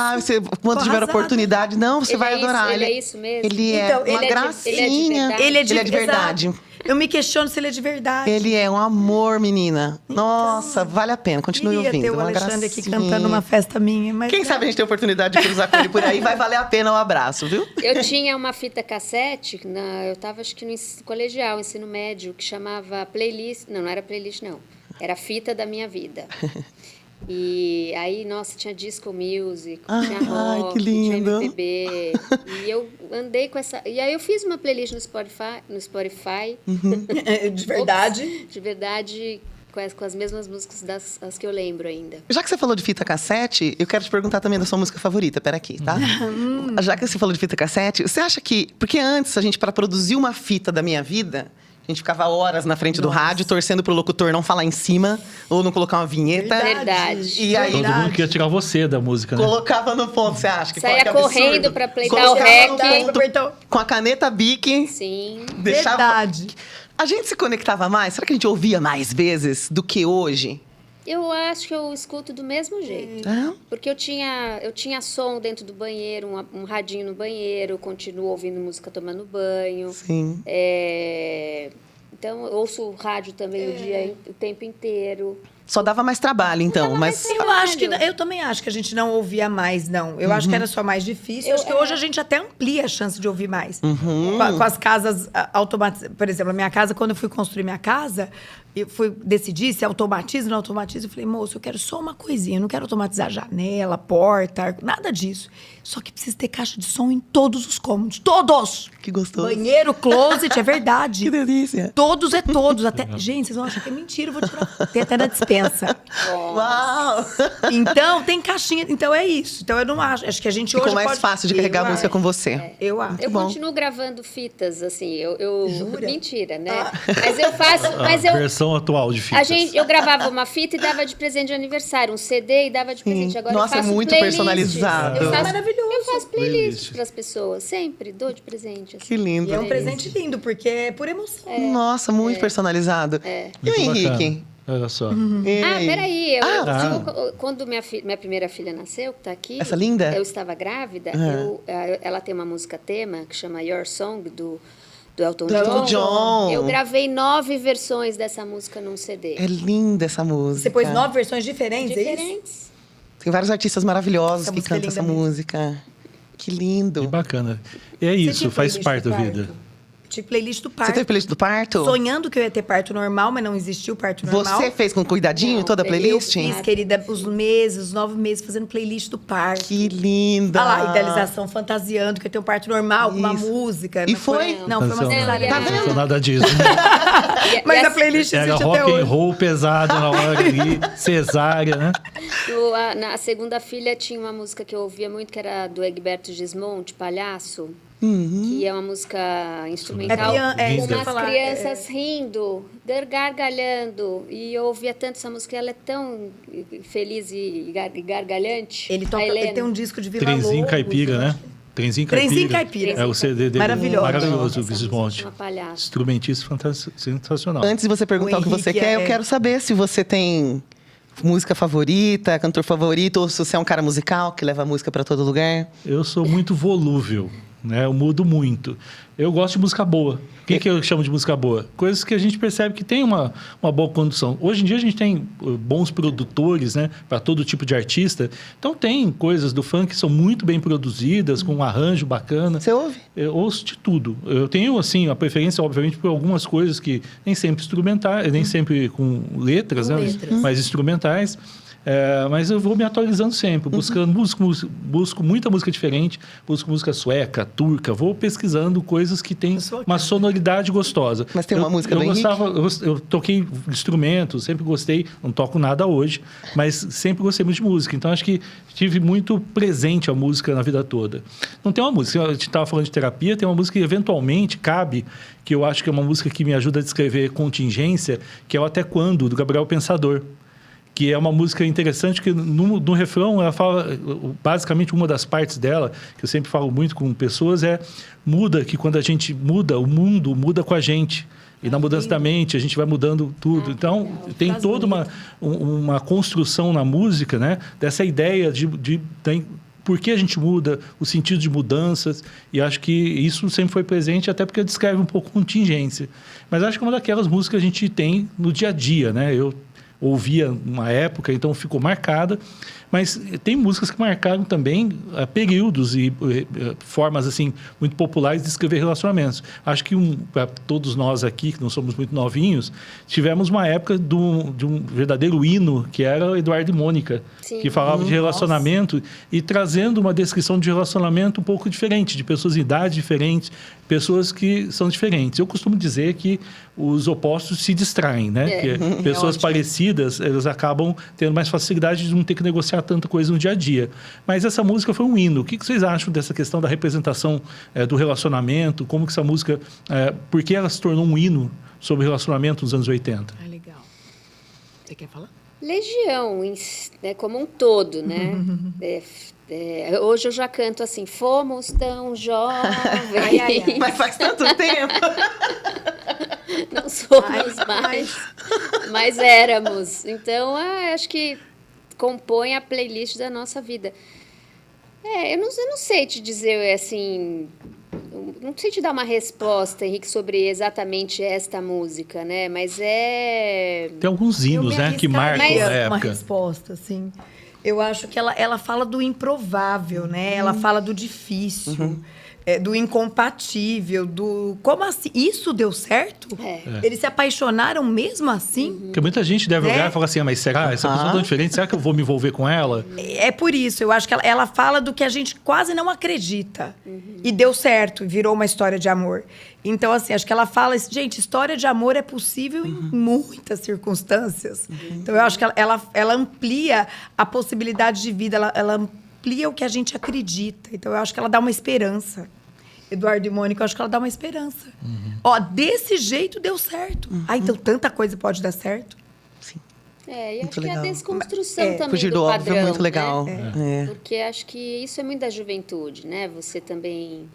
Speaker 2: Quando tiver
Speaker 3: arrasada.
Speaker 2: oportunidade, não, você vai adorar.
Speaker 4: Ele é isso mesmo?
Speaker 2: Ele é
Speaker 3: Então,
Speaker 2: uma
Speaker 4: ele é de
Speaker 2: gracinha.
Speaker 4: verdade?
Speaker 3: Ele é de
Speaker 2: verdade.
Speaker 3: exato. Eu me questiono se ele é de verdade.
Speaker 2: Ele é um amor, menina. Nossa, vale a pena. Continue
Speaker 3: Queria
Speaker 2: ouvindo.
Speaker 3: ter o
Speaker 2: uma
Speaker 3: Alexandre aqui
Speaker 2: gracinha.
Speaker 3: cantando uma festa minha. Mas
Speaker 2: Quem sabe a gente tem a oportunidade de cruzar com ele por aí. Vai valer a pena o abraço, viu?
Speaker 4: Eu tinha uma fita cassete, eu estava acho que no colegial, ensino médio, que chamava Playlist. Não era playlist, não. Era Fita da Minha Vida. E aí, nossa, tinha disco music, tinha rock,
Speaker 2: que lindo.
Speaker 4: tinha MPB. E eu andei com essa... E aí eu fiz uma playlist no Spotify.
Speaker 3: de verdade.
Speaker 4: De verdade, com as mesmas músicas as que eu lembro ainda.
Speaker 2: Já que você falou de fita cassete, eu quero te perguntar também da sua música favorita. Pera aqui, tá? Já que você falou de fita cassete, você acha que... Porque antes, para produzir uma fita da Minha Vida... A gente ficava horas na frente do rádio, torcendo pro locutor não falar em cima ou não colocar uma vinheta.
Speaker 4: Verdade.
Speaker 2: E aí,
Speaker 1: Todo mundo queria tirar você da música, né?
Speaker 2: colocava no ponto, você acha?
Speaker 4: Saía correndo pra pleitar o
Speaker 2: Colocava no
Speaker 4: rec.
Speaker 2: ponto, com a caneta Bic.
Speaker 4: Sim.
Speaker 2: Deixava...
Speaker 3: Verdade.
Speaker 2: A gente se conectava mais? Será que a gente ouvia mais vezes do que hoje?
Speaker 4: Eu acho que eu escuto do mesmo jeito. Porque eu tinha som dentro do banheiro, um radinho no banheiro, continuo ouvindo música tomando banho.
Speaker 2: Sim.
Speaker 4: Então, eu ouço rádio também o tempo inteiro.
Speaker 2: Só dava mais trabalho, então. Mas
Speaker 3: Eu também acho que a gente não ouvia mais, não. Eu acho que era só mais difícil. Eu acho que hoje a gente até amplia a chance de ouvir mais. Com as casas automatizadas. Por exemplo, a minha casa, quando eu fui construir minha casa, eu fui decidir se automatiza ou não automatiza. Eu falei, moço, eu quero só uma coisinha. Eu não quero automatizar janela, porta, nada disso. Só que precisa ter caixa de som em todos os cômodos. Todos!
Speaker 2: que gostoso.
Speaker 3: Banheiro, closet, é verdade.
Speaker 2: Que delícia.
Speaker 3: Todos é todos. Até... Gente, vocês vão achar que é mentira, eu vou tirar. Tem até na despensa. Pensa.
Speaker 2: Uau!
Speaker 3: Então, tem caixinha. Então, é isso. Então, eu não acho. Acho que a gente
Speaker 2: Ficou
Speaker 3: hoje
Speaker 2: mais
Speaker 3: pode...
Speaker 2: fácil de carregar a
Speaker 3: Eu
Speaker 2: música
Speaker 3: acho.
Speaker 2: com você.
Speaker 3: Eu acho.
Speaker 4: Eu
Speaker 2: bom.
Speaker 4: continuo gravando fitas, assim.
Speaker 3: Jura?
Speaker 4: Mentira, né? Mas eu faço. Mas
Speaker 1: A
Speaker 4: eu,
Speaker 1: versão atual de fitas.
Speaker 4: eu gravava uma fita e dava de presente de aniversário, um CD e dava de presente. Agora
Speaker 2: Nossa,
Speaker 4: eu
Speaker 2: é
Speaker 4: faço
Speaker 2: muito
Speaker 4: playlists.
Speaker 2: personalizado.
Speaker 4: Eu faço,
Speaker 3: Maravilhoso.
Speaker 4: Eu faço playlists
Speaker 1: Playlists.
Speaker 4: para as pessoas, sempre dou de presente. Assim.
Speaker 2: Que lindo.
Speaker 3: E é um presente lindo, porque é por emoção.
Speaker 2: Nossa, muito personalizado. E o
Speaker 1: Muito
Speaker 2: Henrique?
Speaker 1: bacana. Olha só.
Speaker 2: E
Speaker 4: Ah,
Speaker 2: aí?
Speaker 4: peraí.
Speaker 1: Ah.
Speaker 4: Quando minha primeira filha nasceu, que tá aqui.
Speaker 2: Essa linda?
Speaker 4: Eu estava grávida. Ela tem uma música tema que chama Your Song, do Elton
Speaker 2: Do Elton John.
Speaker 4: Eu gravei 9 versões dessa música num CD.
Speaker 2: É linda essa música.
Speaker 3: Você pôs 9 versões diferentes, é isso?
Speaker 4: Diferentes.
Speaker 2: Tem vários artistas maravilhosos
Speaker 3: Essa
Speaker 2: que
Speaker 3: música é
Speaker 2: cantam essa
Speaker 3: linda mesmo.
Speaker 2: música. Que
Speaker 1: Que
Speaker 2: lindo.
Speaker 1: bacana. E é
Speaker 3: Você
Speaker 1: isso,
Speaker 3: tinha
Speaker 1: faz
Speaker 3: playlist
Speaker 1: parte
Speaker 3: do
Speaker 1: da
Speaker 3: parto?
Speaker 1: vida.
Speaker 3: Tive playlist do
Speaker 2: Você
Speaker 3: parto.
Speaker 2: teve playlist do parto?
Speaker 3: Sonhando que eu ia ter parto normal, mas não existiu parto normal.
Speaker 2: Você fez com cuidadinho
Speaker 4: Não,
Speaker 2: toda a
Speaker 4: eu
Speaker 2: playlist?
Speaker 3: Eu fiz, querida, os 9 meses, fazendo playlist do parto.
Speaker 2: Que linda.
Speaker 3: Olha lá, idealização, fantasiando que eu tenho parto normal, com uma
Speaker 2: Isso.
Speaker 3: música.
Speaker 2: E
Speaker 3: mas
Speaker 2: foi?
Speaker 3: Não, foi uma
Speaker 1: Não,
Speaker 3: cesárea.
Speaker 2: Tá
Speaker 1: não
Speaker 2: vendo?
Speaker 1: foi nada disso.
Speaker 3: Mas a
Speaker 4: assim,
Speaker 3: playlist
Speaker 1: Era
Speaker 3: existe até
Speaker 1: rock and
Speaker 3: hoje.
Speaker 1: roll pesado na hora ali, cesárea, né?
Speaker 4: Na segunda filha tinha uma música que eu ouvia muito, que era do Egberto Gismonti, Palhaço. Que é uma música instrumental.
Speaker 1: É
Speaker 4: com
Speaker 1: isso que eu ia
Speaker 4: umas
Speaker 3: falar,
Speaker 4: crianças rindo, gargalhando. E eu ouvia tanto essa música, ela é tão feliz e gargalhante.
Speaker 3: Ele
Speaker 4: A Helena.
Speaker 3: tem um disco de Vila
Speaker 1: Trenzinho
Speaker 3: Lobos,
Speaker 1: caipira,
Speaker 3: eu
Speaker 1: né?
Speaker 3: acho.
Speaker 1: Trenzinho caipira.
Speaker 3: Trenzinho caipira.
Speaker 1: É o CD dele.
Speaker 3: Maravilhoso.
Speaker 1: Maravilhoso, o
Speaker 4: Essa música
Speaker 1: Vismonte.
Speaker 4: chama Palhaço.
Speaker 1: Instrumentista sensacional.
Speaker 2: Antes de você perguntar o que você
Speaker 3: Henrique
Speaker 2: quer, eu
Speaker 3: é-
Speaker 2: quero saber se você tem música favorita, cantor favorito, ou se você é um cara musical que leva a música pra todo lugar.
Speaker 1: Eu sou muito volúvel, né? Eu mudo muito. Eu gosto de música boa. O que eu chamo de música boa? Coisas que a gente percebe que tem uma boa condução. Hoje em dia a gente tem bons produtores, né? Para todo tipo de artista. Então tem coisas do funk que são muito bem produzidas, com um arranjo bacana.
Speaker 2: Você ouve?
Speaker 1: Eu ouço de tudo. Eu tenho, assim, a preferência, obviamente, por algumas coisas que nem sempre instrumentais, nem sempre com letras,
Speaker 3: Com
Speaker 1: né?
Speaker 3: letras.
Speaker 1: Mas instrumentais. Mas eu vou me atualizando sempre, buscando, busco muita música diferente, busco música sueca, turca, vou pesquisando coisas que têm uma sonoridade gostosa.
Speaker 2: Mas tem uma música do Henrique?
Speaker 1: Eu toquei instrumentos, sempre gostei, não toco nada hoje, mas sempre gostei muito de música. Então, acho que tive muito presente a música na vida toda. Não tem uma música, a gente estava falando de terapia, tem uma música que eventualmente cabe, que eu acho que é uma música que me ajuda a descrever contingência, que é o Até Quando, do Gabriel Pensador. Que é uma música interessante, que no refrão ela fala, basicamente uma das partes dela, que eu sempre falo muito com pessoas, muda, que quando a gente muda, o mundo muda com a gente. E na mudança da mente, a gente vai mudando tudo. Então, tem toda uma construção na música, né? Dessa ideia de por que a gente muda, o sentido de mudanças, e acho que isso sempre foi presente, até porque descreve um pouco contingência. Mas acho que é uma daquelas músicas que a gente tem no dia a dia, né? Eu ouvia uma época, então ficou marcada. Mas tem músicas que marcaram também períodos e formas assim muito populares de escrever relacionamentos. Acho que para todos nós aqui, que não somos muito novinhos, tivemos uma época de um verdadeiro hino, que era Eduardo e Mônica,
Speaker 4: Sim.
Speaker 1: que falava de relacionamento e trazendo uma descrição de relacionamento um pouco diferente, de pessoas em idades diferentes, pessoas que são diferentes. Eu costumo dizer que os opostos se distraem, né? Que pessoas parecidas, elas acabam tendo mais facilidade de não ter que negociar tanta coisa no dia a dia. Mas essa música foi um hino. O que vocês acham dessa questão da representação do relacionamento? Como que essa música... por que ela se tornou um hino sobre relacionamento nos anos 80?
Speaker 3: Ah, legal. Você quer falar?
Speaker 4: Legião, né, como um todo, né? Hoje eu já canto assim, fomos tão jovens.
Speaker 3: Ai, ai, ai.
Speaker 2: Mas faz tanto tempo.
Speaker 4: Não somos mais, mas éramos. Então, acho que compõe a playlist da nossa vida. Eu não sei te dizer, assim... Não sei te dar uma resposta, Henrique, sobre exatamente esta música, né? Mas
Speaker 1: Tem alguns hinos, né, que marcam a
Speaker 3: uma
Speaker 1: época.
Speaker 3: resposta, assim. Eu acho que ela fala do improvável, né? Ela fala do difícil. do incompatível, do... Como assim? Isso deu certo? Eles se apaixonaram mesmo assim?
Speaker 1: Porque muita gente deve olhar
Speaker 3: Né?
Speaker 1: e falar assim, mas será? Essa pessoa é tão diferente, será que eu vou me envolver com ela?
Speaker 3: É por isso, eu acho que ela fala do que a gente quase não acredita. E deu certo, virou uma história de amor. Então, assim, acho que ela fala... Gente, história de amor é possível em muitas circunstâncias. Então, eu acho que ela amplia a possibilidade de vida, ela amplia o que a gente acredita. Então, eu acho que ela dá uma esperança. Eduardo e Mônica, eu acho que ela dá uma esperança. Ó, desse jeito deu certo. Então tanta coisa pode dar certo.
Speaker 2: Sim.
Speaker 4: E
Speaker 2: Muito
Speaker 4: acho que é a
Speaker 2: legal.
Speaker 4: desconstrução também
Speaker 2: Fugir
Speaker 4: do
Speaker 2: do
Speaker 4: padrão,
Speaker 2: óbvio é muito
Speaker 4: né?
Speaker 2: legal.
Speaker 4: Porque acho que isso é muito da juventude, né? Você também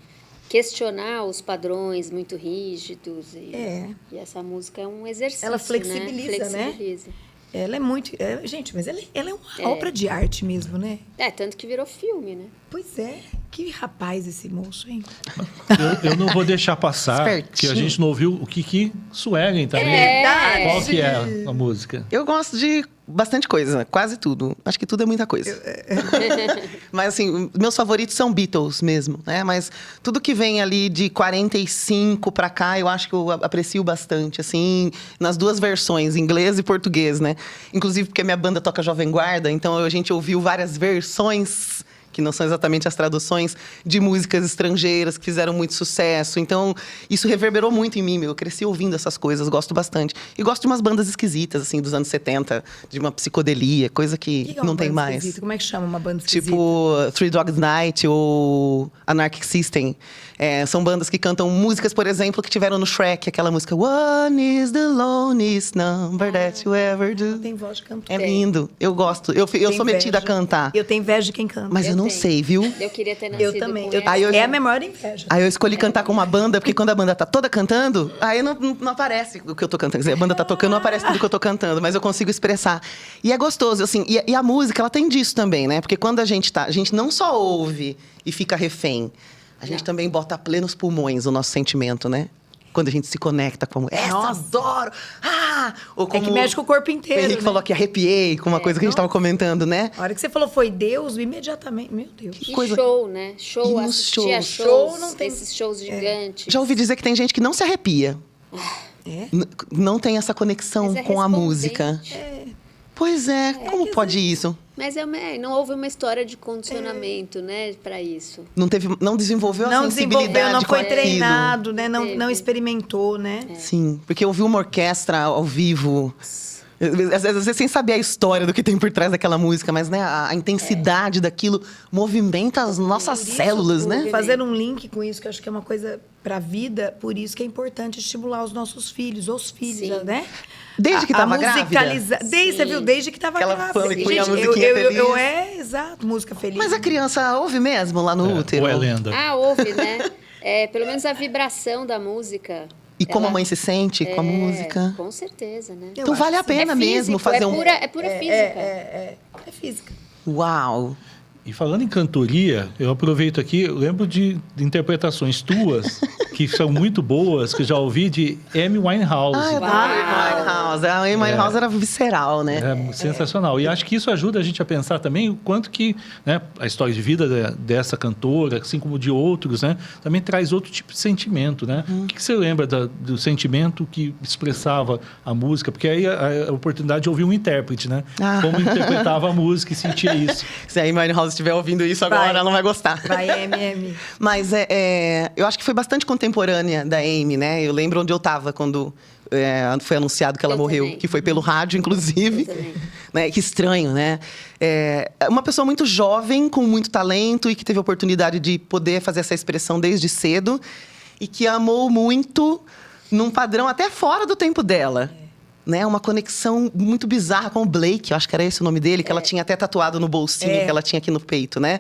Speaker 4: questionar os padrões muito rígidos. E essa música é um exercício,
Speaker 3: Ela flexibiliza, né?
Speaker 4: Flexibiliza.
Speaker 3: Ela é muito... gente, mas ela é uma obra de arte mesmo, né?
Speaker 4: Tanto que virou filme, né?
Speaker 3: Pois é. Que rapaz esse moço, hein?
Speaker 1: Eu não vou deixar passar,
Speaker 2: Espertinho.
Speaker 1: que a gente não ouviu o Kiki Suelen também.
Speaker 3: Verdade.
Speaker 1: Qual que é a música?
Speaker 2: Eu gosto de bastante coisa, quase tudo. Acho que tudo é muita coisa. Mas, assim, meus favoritos são Beatles mesmo, né? Mas tudo que vem ali de 45 pra cá, eu acho que eu aprecio bastante, assim, nas duas versões, inglês e português, né? Inclusive porque a minha banda toca Jovem Guarda, então a gente ouviu várias versões que não são exatamente as traduções, de músicas estrangeiras que fizeram muito sucesso. Então, isso reverberou muito em mim, meu. Eu cresci ouvindo essas coisas, gosto bastante. E gosto de umas bandas esquisitas, assim, dos anos 70, de uma psicodelia, coisa que
Speaker 3: é uma
Speaker 2: não tem
Speaker 3: banda
Speaker 2: mais.
Speaker 3: esquisita? Como é que chama uma banda esquisita?
Speaker 2: Tipo, Three Dogs Night ou Anarchic System. São bandas que cantam músicas, por exemplo, que tiveram no Shrek. Aquela música One is the loneliest number that you ever do.
Speaker 3: Tem voz de cantor.
Speaker 2: É lindo. Eu gosto. Eu sou metida a cantar.
Speaker 3: Eu tenho inveja de quem canta.
Speaker 2: Mas eu não
Speaker 4: tenho.
Speaker 2: sei, viu?
Speaker 4: Eu queria ter nascido
Speaker 3: Eu também.
Speaker 4: com ela.
Speaker 2: Aí eu-
Speaker 3: É a memória inveja.
Speaker 2: Aí eu escolhi cantar com uma banda, porque quando a banda tá toda cantando, aí não aparece o que eu tô cantando. Quer dizer, a banda tá tocando, não aparece tudo que eu tô cantando, mas eu consigo expressar. E é gostoso, assim. E a música, ela tem disso também, né? Porque quando a gente não só ouve e fica refém, a gente também bota a plenos pulmões o nosso sentimento, né? Quando a gente se conecta com a música. Essa,
Speaker 3: Nossa.
Speaker 2: adoro! Ou como
Speaker 3: que mexe com o corpo inteiro,
Speaker 2: O Henrique
Speaker 3: né?
Speaker 2: falou que arrepiei com uma coisa que a gente tava comentando, né?
Speaker 3: A hora que você falou foi Deus, imediatamente... Meu Deus.
Speaker 4: E
Speaker 2: coisa-
Speaker 4: show, né? Show,
Speaker 2: E nos
Speaker 4: assistir a
Speaker 2: shows.
Speaker 3: Show não tem-
Speaker 4: esses shows gigantes.
Speaker 2: Já ouvi dizer que tem gente que não se arrepia.
Speaker 3: É?
Speaker 2: Não tem essa conexão
Speaker 4: Mas é
Speaker 2: com a
Speaker 4: respondente.
Speaker 2: música. Pois é, como pode isso?
Speaker 4: Mas não houve uma história de condicionamento, né, para isso.
Speaker 2: Não desenvolveu a
Speaker 3: Não
Speaker 2: sensibilidade
Speaker 3: desenvolveu, não
Speaker 2: com
Speaker 3: foi
Speaker 2: aquilo.
Speaker 3: treinado, né? Não experimentou, né?
Speaker 2: Sim, porque ouvir uma orquestra ao vivo, às vezes sem saber a história do que tem por trás daquela música, mas né, a intensidade daquilo movimenta as nossas
Speaker 3: Por isso,
Speaker 2: células, né?
Speaker 3: Fazer um link com isso, que eu acho que é uma coisa para a vida, por isso que é importante estimular os nossos filhos,
Speaker 4: Sim.
Speaker 3: né?
Speaker 2: Desde que tava
Speaker 3: musicalizar.
Speaker 2: grávida?
Speaker 3: Você viu? Desde que estava
Speaker 2: Aquela
Speaker 3: grávida.
Speaker 2: fã que punha a
Speaker 3: Gente,
Speaker 2: musiquinha feliz.
Speaker 3: exato, música feliz.
Speaker 2: Mas a criança ouve mesmo lá no útero?
Speaker 1: Ou é lenda?
Speaker 4: Houve, né? Pelo menos a vibração da música.
Speaker 2: E como
Speaker 4: ela-
Speaker 2: a mãe se sente com a música?
Speaker 4: Com certeza, né?
Speaker 2: Então vale a pena mesmo fazer um...
Speaker 4: É pura física.
Speaker 3: É física.
Speaker 2: Uau!
Speaker 1: E falando em cantoria, eu aproveito aqui, eu lembro de interpretações tuas, que são muito boas, que eu já ouvi de Amy Winehouse.
Speaker 2: Winehouse. A Amy Winehouse era visceral, né?
Speaker 1: É sensacional. E acho que isso ajuda a gente a pensar também o quanto que né, a história de vida dessa cantora, assim como de outros, né, também traz outro tipo de sentimento, né? O que você lembra do sentimento que expressava a música? Porque aí a oportunidade de ouvir um intérprete, né? Como interpretava a música e sentia isso.
Speaker 2: Se a Amy Winehouse estiver ouvindo isso agora,
Speaker 3: Vai.
Speaker 2: ela não vai gostar.
Speaker 3: Vai, MM.
Speaker 2: Mas eu acho que foi bastante contemporânea da Amy, né? Eu lembro onde eu estava quando foi anunciado que ela
Speaker 4: Eu
Speaker 2: morreu.
Speaker 4: também.
Speaker 2: Que foi pelo rádio, inclusive.
Speaker 4: Eu também.
Speaker 2: Né? Que estranho, né? Uma pessoa muito jovem, com muito talento e que teve a oportunidade de poder fazer essa expressão desde cedo. E que amou muito num padrão até fora do tempo dela. Né? Uma conexão muito bizarra com o Blake, eu acho que era esse o nome dele, que ela tinha até tatuado no bolsinho que ela tinha aqui no peito, né?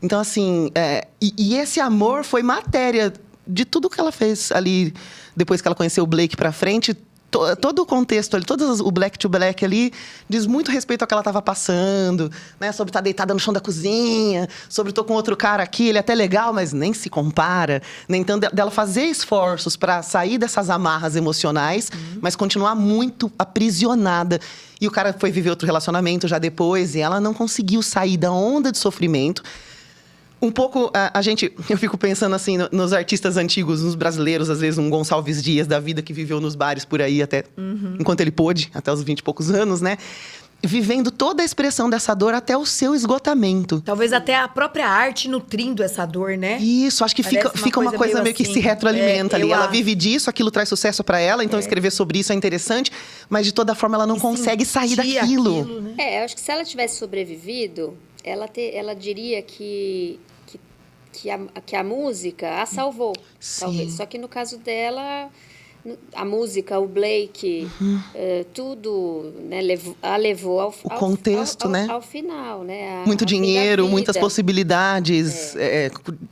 Speaker 2: Então, assim, e esse amor foi matéria de tudo que ela fez ali, depois que ela conheceu o Blake pra frente. Todo o contexto ali, todo o Black to Black ali, diz muito respeito ao que ela estava passando, né? Sobre estar deitada no chão da cozinha, sobre estou com outro cara aqui, ele é até legal, mas nem se compara. Né? Então, dela fazer esforços para sair dessas amarras emocionais, mas continuar muito aprisionada. E o cara foi viver outro relacionamento já depois, e ela não conseguiu sair da onda de sofrimento. Um pouco, eu fico pensando assim, nos artistas antigos, nos brasileiros, às vezes um Gonçalves Dias da vida que viveu nos bares por aí até, enquanto ele pôde, até os 20 e poucos anos, né? Vivendo toda a expressão dessa dor até o seu esgotamento.
Speaker 3: Talvez até a própria arte nutrindo essa dor, né?
Speaker 2: Isso, acho que fica uma coisa meio que
Speaker 3: assim,
Speaker 2: se retroalimenta ali. Ela
Speaker 3: acho.
Speaker 2: vive disso, aquilo traz sucesso para ela, então escrever sobre isso é interessante, mas de toda forma ela não consegue sair daquilo.
Speaker 3: Né?
Speaker 4: Eu acho que se ela tivesse sobrevivido, ela diria que a música a salvou, talvez. Só que no caso dela, a música, o Blake, tudo, né, levou ao
Speaker 2: contexto, né?
Speaker 4: Ao final, né?
Speaker 2: Muito dinheiro, muitas possibilidades,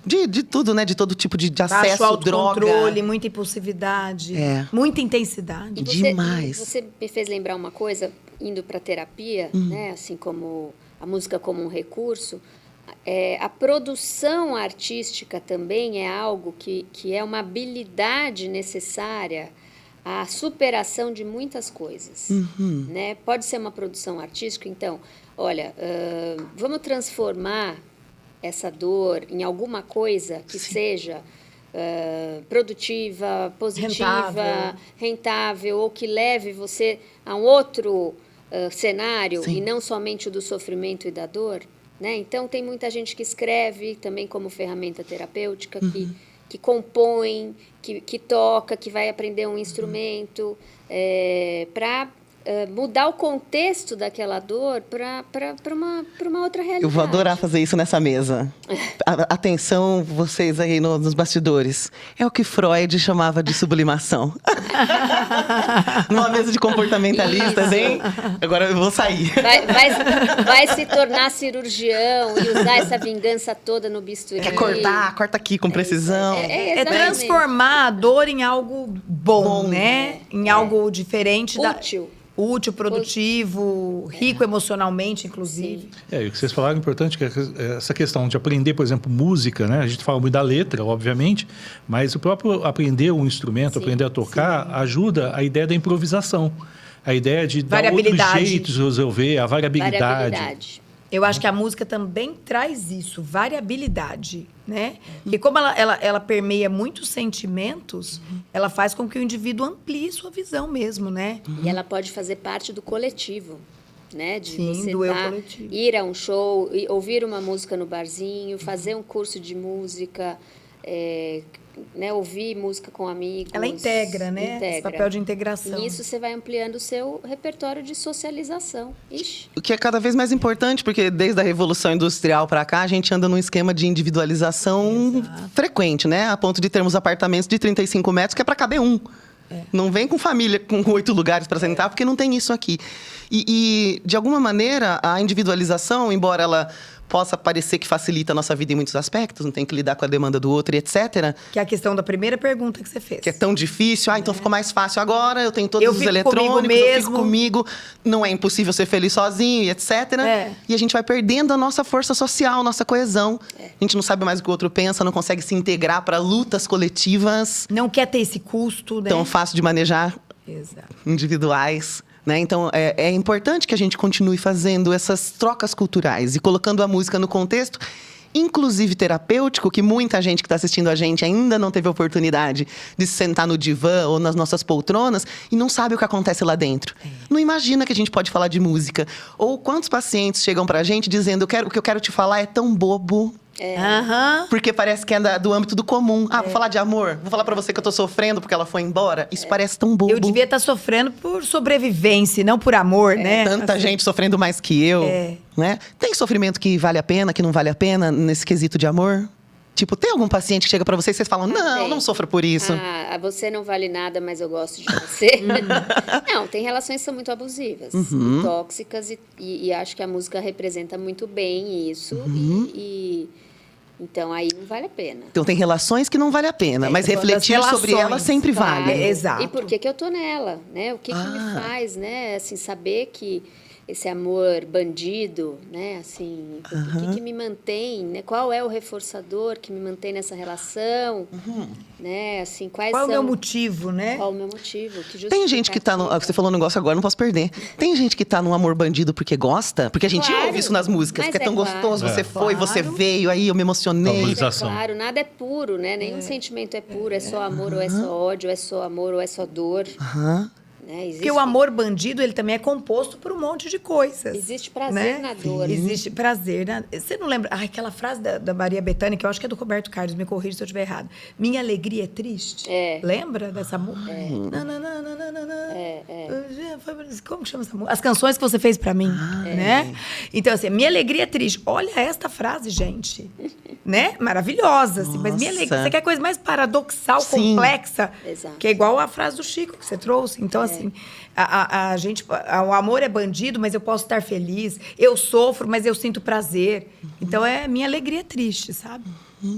Speaker 2: de tudo, né? De todo tipo de acesso,
Speaker 3: autocontrole, muita impulsividade, muita intensidade.
Speaker 2: Demais.
Speaker 4: Você me fez lembrar uma coisa, indo para terapia, né? Assim como a música como um recurso. A produção artística também é algo que é uma habilidade necessária à superação de muitas coisas. Né? Pode ser uma produção artística, então, olha, vamos transformar essa dor em alguma coisa que seja produtiva, positiva, rentável, ou que leve você a um outro cenário e não somente o do sofrimento e da dor. Né? Então, tem muita gente que escreve também como ferramenta terapêutica, que compõe, que toca, que vai aprender um instrumento, para mudar o contexto daquela dor para uma outra realidade.
Speaker 2: Eu vou adorar fazer isso nessa mesa. Atenção, vocês aí nos bastidores. É o que Freud chamava de sublimação. Numa mesa de comportamentalistas, hein? Agora eu vou sair.
Speaker 4: Vai se tornar cirurgião e usar essa vingança toda no bisturi.
Speaker 2: Quer cortar? Corta aqui com precisão.
Speaker 3: É transformar a dor em algo bom, né? Em algo diferente. Útil, produtivo, rico emocionalmente, inclusive.
Speaker 1: E o que vocês falaram é importante, que é essa questão de aprender, por exemplo, música, né? A gente fala muito da letra, obviamente, mas o próprio aprender um instrumento, aprender a tocar, ajuda a ideia da improvisação. A ideia de dar outro jeito de resolver, a variabilidade.
Speaker 3: Eu acho que a música também traz isso, variabilidade, né? Porque como ela permeia muitos sentimentos, ela faz com que o indivíduo amplie sua visão mesmo, né?
Speaker 4: E ela pode fazer parte do coletivo, né? De você
Speaker 3: do eu coletivo.
Speaker 4: Ir a um show, ouvir uma música no barzinho, fazer um curso de música, né, ouvir música com amigos.
Speaker 3: Ela integra, né? Esse papel de integração.
Speaker 4: E isso você vai ampliando o seu repertório de socialização. Ixi.
Speaker 2: O que é cada vez mais importante, porque desde a Revolução Industrial para cá, a gente anda num esquema de individualização frequente, né? A ponto de termos apartamentos de 35 metros, que é para caber um. Não vem com família com 8 lugares para sentar, porque não tem isso aqui. E, de alguma maneira, a individualização, embora ela possa parecer que facilita a nossa vida em muitos aspectos, não tem que lidar com a demanda do outro e etc.
Speaker 3: Que é a questão da primeira pergunta que você fez.
Speaker 2: Que é tão difícil. Então ficou mais fácil agora, eu tenho todos os eletrônicos, eu fico comigo. Não é impossível ser feliz sozinho e etc. E a gente vai perdendo a nossa força social, nossa coesão. A gente não sabe mais o que o outro pensa, não consegue se integrar para lutas coletivas.
Speaker 3: Não quer ter esse custo, né?
Speaker 2: Tão fácil de manejar. Individuais. Né? Então, é importante que a gente continue fazendo essas trocas culturais e colocando a música no contexto, inclusive terapêutico, que muita gente que está assistindo a gente ainda não teve a oportunidade de se sentar no divã ou nas nossas poltronas e não sabe o que acontece lá dentro. Não imagina que a gente pode falar de música. Ou quantos pacientes chegam pra gente dizendo o que eu quero te falar é tão bobo. Porque parece que é do âmbito do comum. Vou falar de amor. Vou falar pra você que eu tô sofrendo porque ela foi embora. Isso parece tão bobo.
Speaker 3: Eu devia estar sofrendo por sobrevivência, não por amor, né?
Speaker 2: Tanta gente sofrendo mais que eu. Né? Tem sofrimento que vale a pena, que não vale a pena nesse quesito de amor? Tipo, tem algum paciente que chega pra você e vocês falam, não sofra por isso.
Speaker 4: Você não vale nada, mas eu gosto de você. Não, tem relações que são muito abusivas, tóxicas, e acho que a música representa muito bem isso. Então, aí não vale a pena.
Speaker 2: Então, tem relações que não vale a pena, mas refletir sobre elas sempre vale.
Speaker 3: Exato.
Speaker 4: E por que eu tô nela, né? O que me faz, né? Assim, saber que esse amor bandido, né? Assim, o que me mantém, né? Qual é o reforçador que me mantém nessa relação, né? Assim,
Speaker 3: Qual é o meu motivo, né?
Speaker 4: Qual é o meu motivo? Que
Speaker 2: Tem gente que tá no... Você falou um negócio agora, não posso perder. Tem gente que tá num amor bandido porque gosta? Porque a gente
Speaker 4: Claro,
Speaker 2: ouve isso nas músicas,
Speaker 4: mas
Speaker 2: que é tão gostoso, você foi, você veio, aí eu me emocionei.
Speaker 1: Valorização.
Speaker 4: Claro, nada é puro, né? Nenhum sentimento é puro, é só amor ou é só ódio, é só amor ou é só dor. Né?
Speaker 3: Porque o amor bandido, ele também é composto por um monte de coisas.
Speaker 4: Existe prazer na dor.
Speaker 3: Existe prazer. Você não lembra? Aquela frase da Maria Bethânia, que eu acho que é do Roberto Carlos, me corrija se eu estiver errado. Minha alegria é triste. Lembra dessa música? Como que chama essa música? As canções que você fez pra mim, né? Então, assim, minha alegria é triste. Olha esta frase, gente. Né? Maravilhosa, assim. Mas minha alegria... Você quer coisa mais paradoxal, complexa?
Speaker 4: Exato.
Speaker 3: Que é igual a frase do Chico que você trouxe. Então, assim, a gente... O amor é bandido, mas eu posso estar feliz. Eu sofro, mas eu sinto prazer. Então, minha alegria é triste, sabe?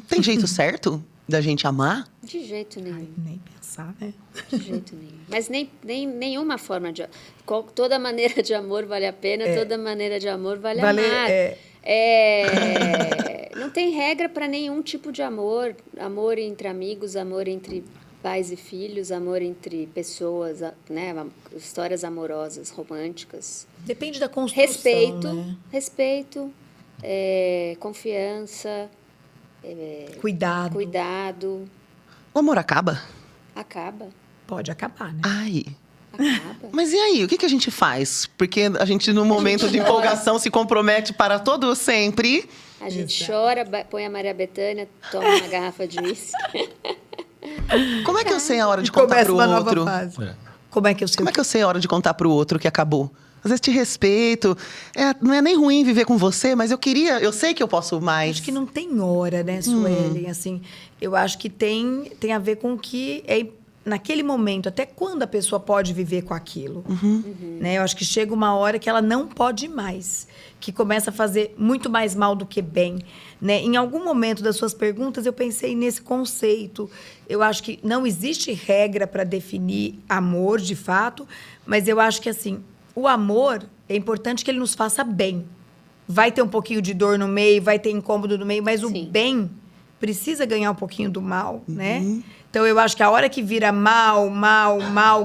Speaker 2: Tem jeito certo da gente amar?
Speaker 4: De jeito nenhum.
Speaker 3: Nem pensar, né?
Speaker 4: De jeito nenhum. Mas nenhuma forma de... Toda maneira de amor vale a pena, toda maneira de amor vale amar. Não tem regra para nenhum tipo de amor. Amor entre amigos, amor entre pais e filhos, amor entre pessoas, né? Histórias amorosas, românticas.
Speaker 3: Depende da construção,
Speaker 4: Respeito, confiança, cuidado.
Speaker 2: O amor acaba?
Speaker 4: Acaba.
Speaker 3: Pode acabar, né?
Speaker 2: Ai...
Speaker 4: Acaba.
Speaker 2: Mas e aí, o que a gente faz? Porque a gente, no momento de empolgação, se compromete para todo sempre.
Speaker 4: A gente chora, põe a Maria Bethânia, toma uma garrafa de uísque.
Speaker 2: Como é que eu sei a hora de contar pro outro?
Speaker 3: Nova fase. Como é que eu sei?
Speaker 2: Como é que eu sei a hora de contar pro outro que acabou? Às vezes te respeito. Não é nem ruim viver com você, mas eu sei que eu posso mais.
Speaker 3: Acho que não tem hora, né, Suelen? Assim, eu acho que tem a ver com o que naquele momento, até quando a pessoa pode viver com aquilo. Né? Eu acho que chega uma hora que ela não pode mais, que começa a fazer muito mais mal do que bem. Né? Em algum momento das suas perguntas, eu pensei nesse conceito. Eu acho que não existe regra para definir amor, de fato, mas eu acho que, assim, o amor, é importante que ele nos faça bem. Vai ter um pouquinho de dor no meio, vai ter incômodo no meio, mas o bem precisa ganhar um pouquinho do mal, né? Então, eu acho que a hora que vira mal,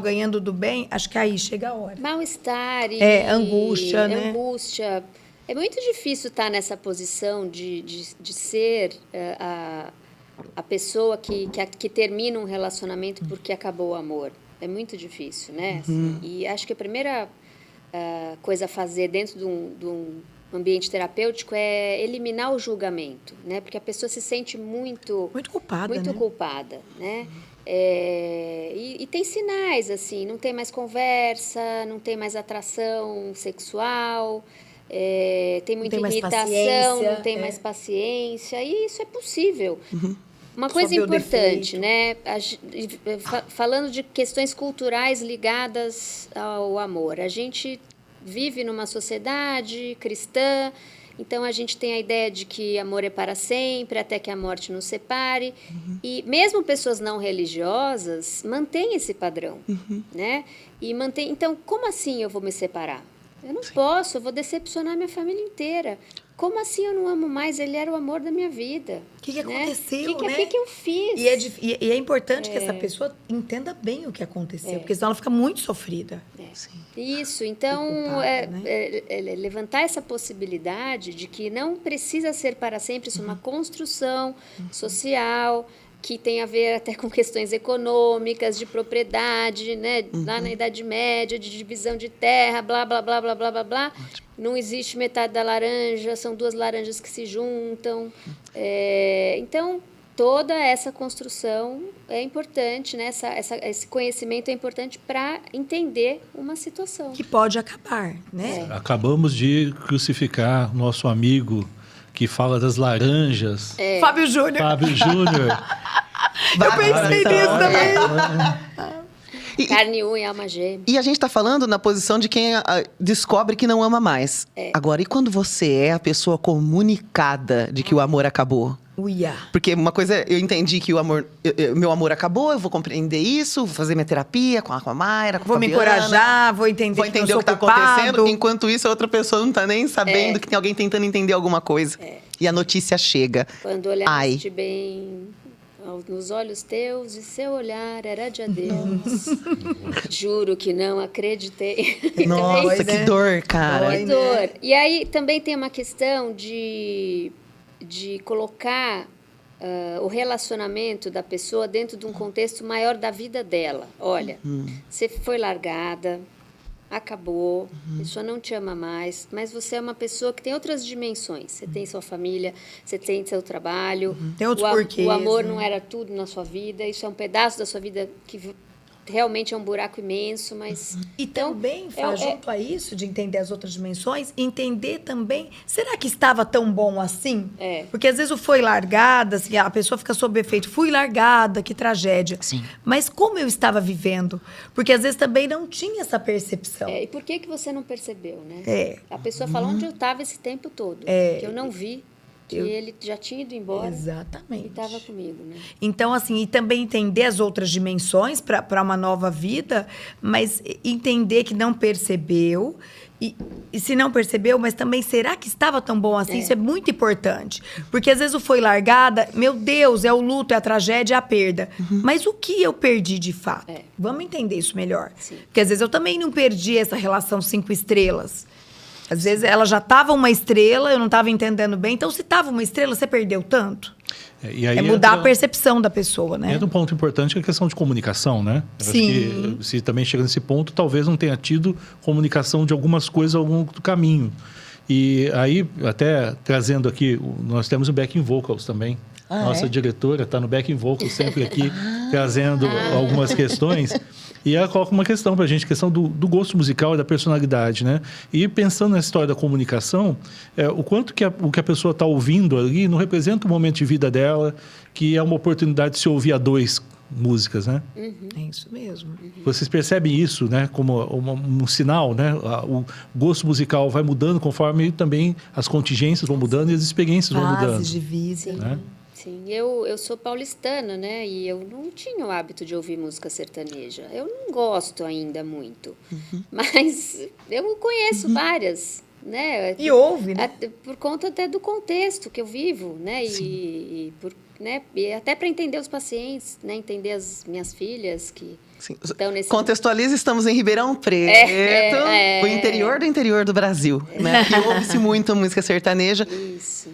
Speaker 3: ganhando do bem, acho que aí chega a hora.
Speaker 4: Mal-estar e...
Speaker 3: angústia, né?
Speaker 4: Angústia. É muito difícil estar nessa posição de ser a pessoa que termina um relacionamento porque acabou o amor. É muito difícil, né? Assim, e acho que a primeira coisa a fazer dentro de um ambiente terapêutico é eliminar o julgamento, né? Porque a pessoa se sente muito culpada, né? E tem sinais, assim, não tem mais conversa, não tem mais atração sexual, tem muita irritação, não tem mais paciência, e isso é possível. Uma coisa importante, né? Falando de questões culturais ligadas ao amor, a gente vive numa sociedade cristã, então a gente tem a ideia de que amor é para sempre, até que a morte nos separe. E mesmo pessoas não religiosas mantêm esse padrão, né? Então, como assim eu vou me separar? Eu não posso, eu vou decepcionar minha família inteira. Como assim eu não amo mais? Ele era o amor da minha vida.
Speaker 3: O que aconteceu,
Speaker 4: né?
Speaker 3: O
Speaker 4: que eu fiz?
Speaker 3: E é importante que essa pessoa entenda bem o que aconteceu, porque senão ela fica muito sofrida.
Speaker 4: Isso, então, levantar essa possibilidade de que não precisa ser para sempre, isso é uma construção social, que tem a ver até com questões econômicas, de propriedade, né? Lá na Idade Média, de divisão de terra, blá, blá, blá, blá, blá, blá, blá. Não existe metade da laranja, são duas laranjas que se juntam. Então, toda essa construção é importante, né? Esse conhecimento é importante para entender uma situação.
Speaker 3: Que pode acabar, né?
Speaker 1: Acabamos de crucificar nosso amigo que fala das laranjas.
Speaker 3: Fábio Júnior. Eu pensei nisso também.
Speaker 4: Carne, unha, alma gêmea.
Speaker 2: E a gente está falando na posição de quem descobre que não ama mais. Agora, e quando você é a pessoa comunicada de que o amor acabou?
Speaker 3: Uia.
Speaker 2: Porque uma coisa, eu entendi que o amor, meu amor acabou, eu vou compreender isso, vou fazer minha terapia com a Mayra, com a
Speaker 3: Vou me
Speaker 2: Fabiana,
Speaker 3: encorajar, vou entender
Speaker 2: vou entender o que está acontecendo. Enquanto isso, a outra pessoa não está nem sabendo que tem alguém tentando entender alguma coisa. E a notícia chega.
Speaker 4: Quando olhaste bem nos olhos teus e seu olhar era de adeus. Juro que não acreditei.
Speaker 2: Nossa, que dor, cara.
Speaker 4: Que dor. E aí também tem uma questão de colocar o relacionamento da pessoa dentro de um contexto maior da vida dela. Olha, você foi largada, acabou, a pessoa não te ama mais, mas você é uma pessoa que tem outras dimensões. Você tem sua família, você tem seu trabalho.
Speaker 3: Tem outros porquês.
Speaker 4: O amor não era tudo na sua vida, isso é um pedaço da sua vida que realmente é um buraco imenso, mas...
Speaker 3: E também, junto a isso, de entender as outras dimensões, entender também, será que estava tão bom assim? Porque às vezes o foi largada, assim, a pessoa fica sob efeito, fui largada, que tragédia.
Speaker 2: Sim.
Speaker 3: Mas como eu estava vivendo? Porque às vezes também não tinha essa percepção.
Speaker 4: E por que você não percebeu, né? A pessoa fala, onde eu estava esse tempo todo? Que eu não vi. Que ele já tinha ido embora.
Speaker 3: Exatamente.
Speaker 4: E estava comigo, né?
Speaker 3: Então, assim, e também entender as outras dimensões para uma nova vida, mas entender que não percebeu. E se não percebeu, mas também, será que estava tão bom assim? Isso é muito importante. Porque às vezes o foi largada, meu Deus, é o luto, é a tragédia, é a perda. Mas o que eu perdi de fato? Vamos entender isso melhor.
Speaker 4: Sim.
Speaker 3: Porque às vezes eu também não perdi essa relação 5 estrelas. Às vezes ela já estava uma estrela, eu não estava entendendo bem. Então, se estava uma estrela, você perdeu tanto.
Speaker 1: E aí
Speaker 3: mudar a percepção da pessoa, né?
Speaker 1: Entra um ponto importante que é a questão de comunicação, né? Eu
Speaker 3: Sim.
Speaker 1: acho que, se também chega nesse ponto, talvez não tenha tido comunicação de algumas coisas ao longo do caminho. E aí, até trazendo aqui, nós temos o backing vocals também. Nossa diretora está no backing vocals sempre aqui, trazendo algumas questões. E ela coloca uma questão para a gente, questão do gosto musical e da personalidade, né? E pensando na história da comunicação, o quanto que o que a pessoa está ouvindo ali não representa o momento de vida dela, que é uma oportunidade de se ouvir a dois músicas, né?
Speaker 3: É isso mesmo.
Speaker 1: Vocês percebem isso, né? Como um sinal, né? O gosto musical vai mudando conforme também as contingências vão mudando e as experiências vão mudando.
Speaker 3: Fases de vida.
Speaker 1: Né?
Speaker 4: Sim, eu sou paulistana, né? E eu não tinha o hábito de ouvir música sertaneja. Eu não gosto ainda muito. Mas eu conheço várias, né?
Speaker 3: E ouve, né?
Speaker 4: Por conta até do contexto que eu vivo, né? E até para entender os pacientes, né? Entender as minhas filhas que... Então,
Speaker 2: Contextualiza, estamos em Ribeirão Preto, o interior do interior do Brasil, né? Que ouve-se muito música sertaneja.
Speaker 4: Isso.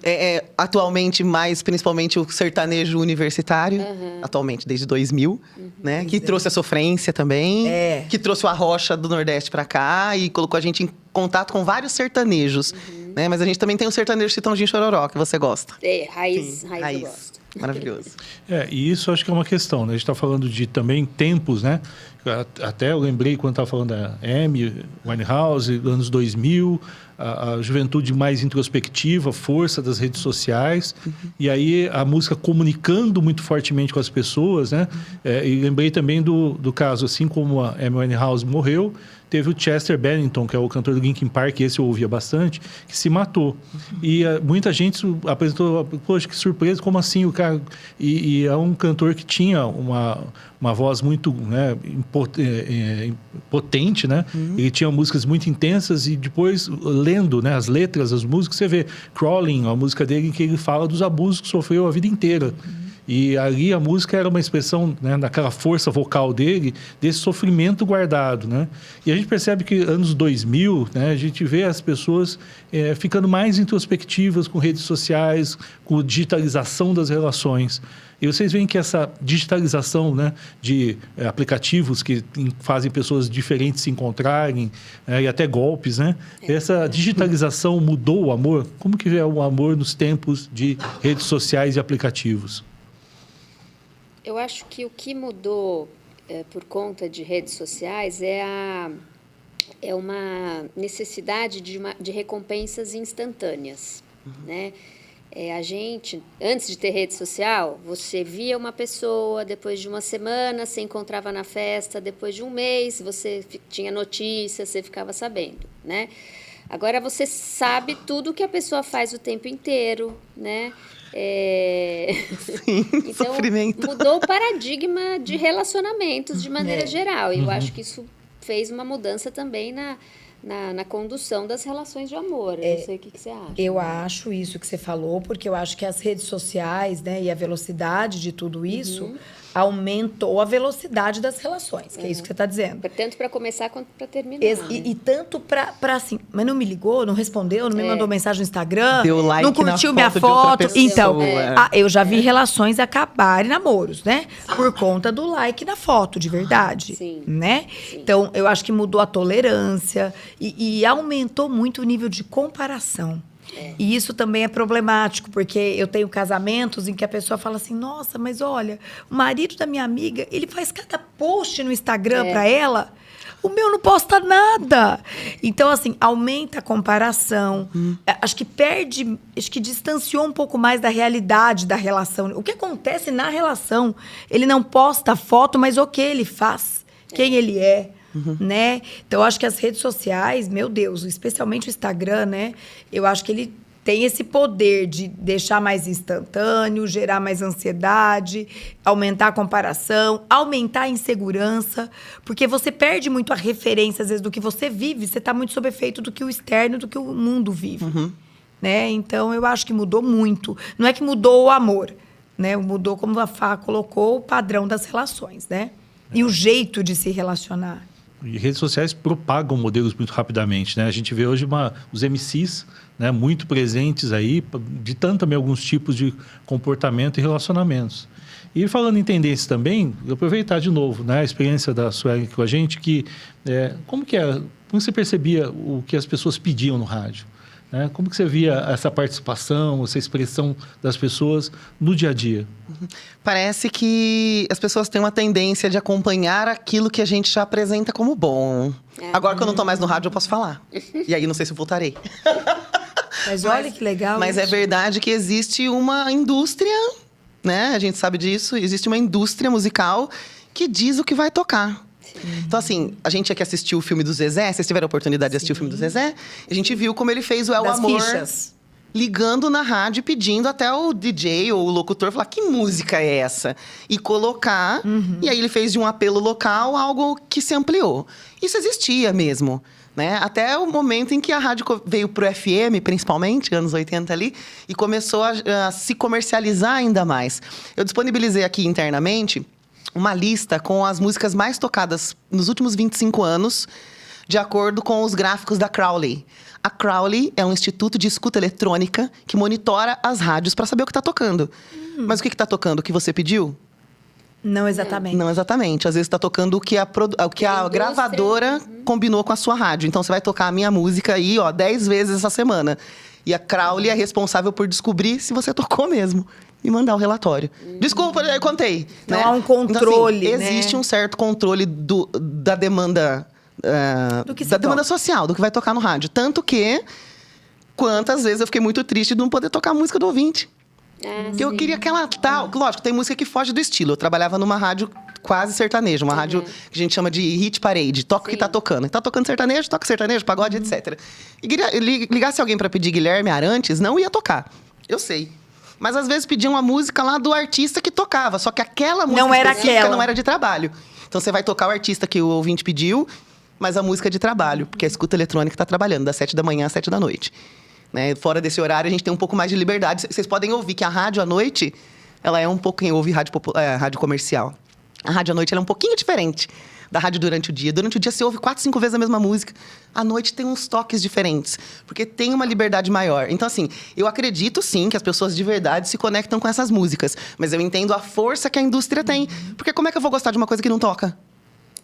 Speaker 2: Atualmente, principalmente o sertanejo universitário, atualmente desde 2000, né? Que trouxe a sofrência também, que trouxe o arrocha do Nordeste para cá e colocou a gente em contato com vários sertanejos, né? Mas a gente também tem o sertanejo Chitãozinho Chororó, que você gosta.
Speaker 4: Raiz eu gosto.
Speaker 2: Maravilhoso.
Speaker 1: E isso acho que é uma questão, né? A gente está falando de também tempos, né? Até eu lembrei quando estava falando da Amy Winehouse, anos 2000, a juventude mais introspectiva, força das redes sociais, e aí a música comunicando muito fortemente com as pessoas, né? E lembrei também do caso, assim como a Amy Winehouse morreu, teve o Chester Bennington, que é o cantor do Linkin Park, esse eu ouvia bastante, que se matou. E muita gente apresentou, poxa, que surpresa, como assim o cara... E é um cantor que tinha uma voz muito, né, potente, né? Ele tinha músicas muito intensas e depois, lendo, né, as letras, as músicas, você vê Crawling, a música dele, que ele fala dos abusos que sofreu a vida inteira. E ali a música era uma expressão, né, daquela força vocal dele, desse sofrimento guardado, né? E a gente percebe que anos 2000, né, a gente vê as pessoas ficando mais introspectivas com redes sociais, com digitalização das relações. E vocês veem que essa digitalização, né, de aplicativos que fazem pessoas diferentes se encontrarem, e até golpes, né? Essa digitalização mudou o amor? Como que é o amor nos tempos de redes sociais e aplicativos?
Speaker 4: Eu acho que o que mudou por conta de redes sociais é uma necessidade de recompensas instantâneas, né? A gente, antes de ter rede social, você via uma pessoa, depois de uma semana, você encontrava na festa, depois de um mês, você tinha notícia, você ficava sabendo, né? Agora você sabe tudo que a pessoa faz o tempo inteiro, né?
Speaker 2: Sim,
Speaker 4: Então,
Speaker 2: sofrimento.
Speaker 4: mudou o paradigma de relacionamentos de maneira geral. E eu acho que isso fez uma mudança também na condução das relações de amor. Eu não sei o que você acha.
Speaker 3: Eu acho isso que você falou, porque eu acho que as redes sociais, né, e a velocidade de tudo isso aumentou a velocidade das relações, que é isso que você está dizendo.
Speaker 4: Tanto para começar quanto para terminar.
Speaker 3: E tanto pra assim, mas não me ligou, não respondeu, não me mandou mensagem no Instagram,
Speaker 2: Deu like
Speaker 3: não curtiu
Speaker 2: na
Speaker 3: minha
Speaker 2: foto de outra
Speaker 3: foto.
Speaker 2: pessoa.
Speaker 3: Então, eu já vi relações acabarem, namoros, né? Por conta do like na foto, de verdade.
Speaker 4: Sim.
Speaker 3: Né?
Speaker 4: Sim.
Speaker 3: Então, eu acho que mudou a tolerância e aumentou muito o nível de comparação. E isso também é problemático, porque eu tenho casamentos em que a pessoa fala assim, nossa, mas olha, o marido da minha amiga, ele faz cada post no Instagram pra ela, o meu não posta nada. Então, assim, aumenta a comparação. Acho que distanciou um pouco mais da realidade da relação. O que acontece na relação? Ele não posta foto, mas o que ele faz? Quem ele é? Né? Então, eu acho que as redes sociais, meu Deus, especialmente o Instagram, né? Eu acho que ele tem esse poder de deixar mais instantâneo, gerar mais ansiedade, aumentar a comparação, aumentar a insegurança, porque você perde muito a referência, às vezes, do que você vive, você está muito sob efeito do que o externo, do que o mundo vive. Né? Então, eu acho que mudou muito. Não é que mudou o amor, né? Mudou, como a Fá colocou, o padrão das relações, né? E o jeito de se relacionar.
Speaker 1: E redes sociais propagam modelos muito rapidamente, né? A gente vê hoje os MCs, né, muito presentes aí, ditando também alguns tipos de comportamento e relacionamentos. E falando em tendências também, vou aproveitar de novo, né, a experiência da Suelen com a gente, como você percebia o que as pessoas pediam no rádio? Né? Como que você via essa participação, essa expressão das pessoas no dia a dia?
Speaker 2: Parece que as pessoas têm uma tendência de acompanhar aquilo que a gente já apresenta como bom. Agora que eu não estou mais no rádio, eu posso falar. E aí, não sei se eu voltarei.
Speaker 3: Mas olha que legal.
Speaker 2: Mas é verdade que existe uma indústria, né? A gente sabe disso. Existe uma indústria musical que diz o que vai tocar. Então, assim, a gente aqui assistiu o filme do Zezé. Vocês tiveram a oportunidade de assistir o filme do Zezé? A gente viu como ele fez o El Amor.
Speaker 3: Fichas.
Speaker 2: Ligando na rádio, pedindo até o DJ ou o locutor falar que música é essa? E colocar. E aí ele fez de um apelo local algo que se ampliou. Isso existia mesmo. Né? Até o momento em que a rádio veio pro FM, principalmente, anos 80 ali, e começou a se comercializar ainda mais. Eu disponibilizei aqui internamente uma lista com as músicas mais tocadas nos últimos 25 anos, de acordo com os gráficos da Crowley. A Crowley é um instituto de escuta eletrônica que monitora as rádios para saber o que está tocando. Mas o que está tocando? O que você pediu?
Speaker 3: Não exatamente.
Speaker 2: Não exatamente. Às vezes está tocando o que a gravadora combinou com a sua rádio. Então, você vai tocar a minha música aí, 10 vezes essa semana. E a Crowley é responsável por descobrir se você tocou mesmo. E mandar o relatório. Desculpa, eu contei.
Speaker 3: Não
Speaker 2: né?
Speaker 3: há um controle,
Speaker 2: então, assim, existe um certo controle da demanda... da demanda social, do que vai tocar no rádio. Tanto que, quantas vezes eu fiquei muito triste de não poder tocar a música do ouvinte. Porque eu queria aquela tal... Lógico, tem música que foge do estilo. Eu trabalhava numa rádio quase sertaneja. Uma rádio que a gente chama de hit parade. Toca o que tá tocando. Tá tocando sertanejo, toca sertanejo, pagode, etc. E ligasse alguém para pedir Guilherme Arantes, não ia tocar. Eu sei. Mas às vezes pediam uma música lá do artista que tocava. Só que aquela música
Speaker 3: não era
Speaker 2: específica
Speaker 3: aquela.
Speaker 2: não era de trabalho. Então você vai tocar o artista que o ouvinte pediu, mas a música é de trabalho. Porque a escuta eletrônica tá trabalhando das 7 da manhã às 7 da noite. Né? Fora desse horário, a gente tem um pouco mais de liberdade. Vocês podem ouvir que a rádio à noite, ela é um pouco... Quem ouve rádio comercial. A rádio à noite ela é um pouquinho diferente da rádio durante o dia. Durante o dia, você ouve 4, 5 vezes a mesma música. À noite, tem uns toques diferentes. Porque tem uma liberdade maior. Então, assim, eu acredito, sim, que as pessoas de verdade se conectam com essas músicas. Mas eu entendo a força que a indústria tem. Porque como é que eu vou gostar de uma coisa que não toca?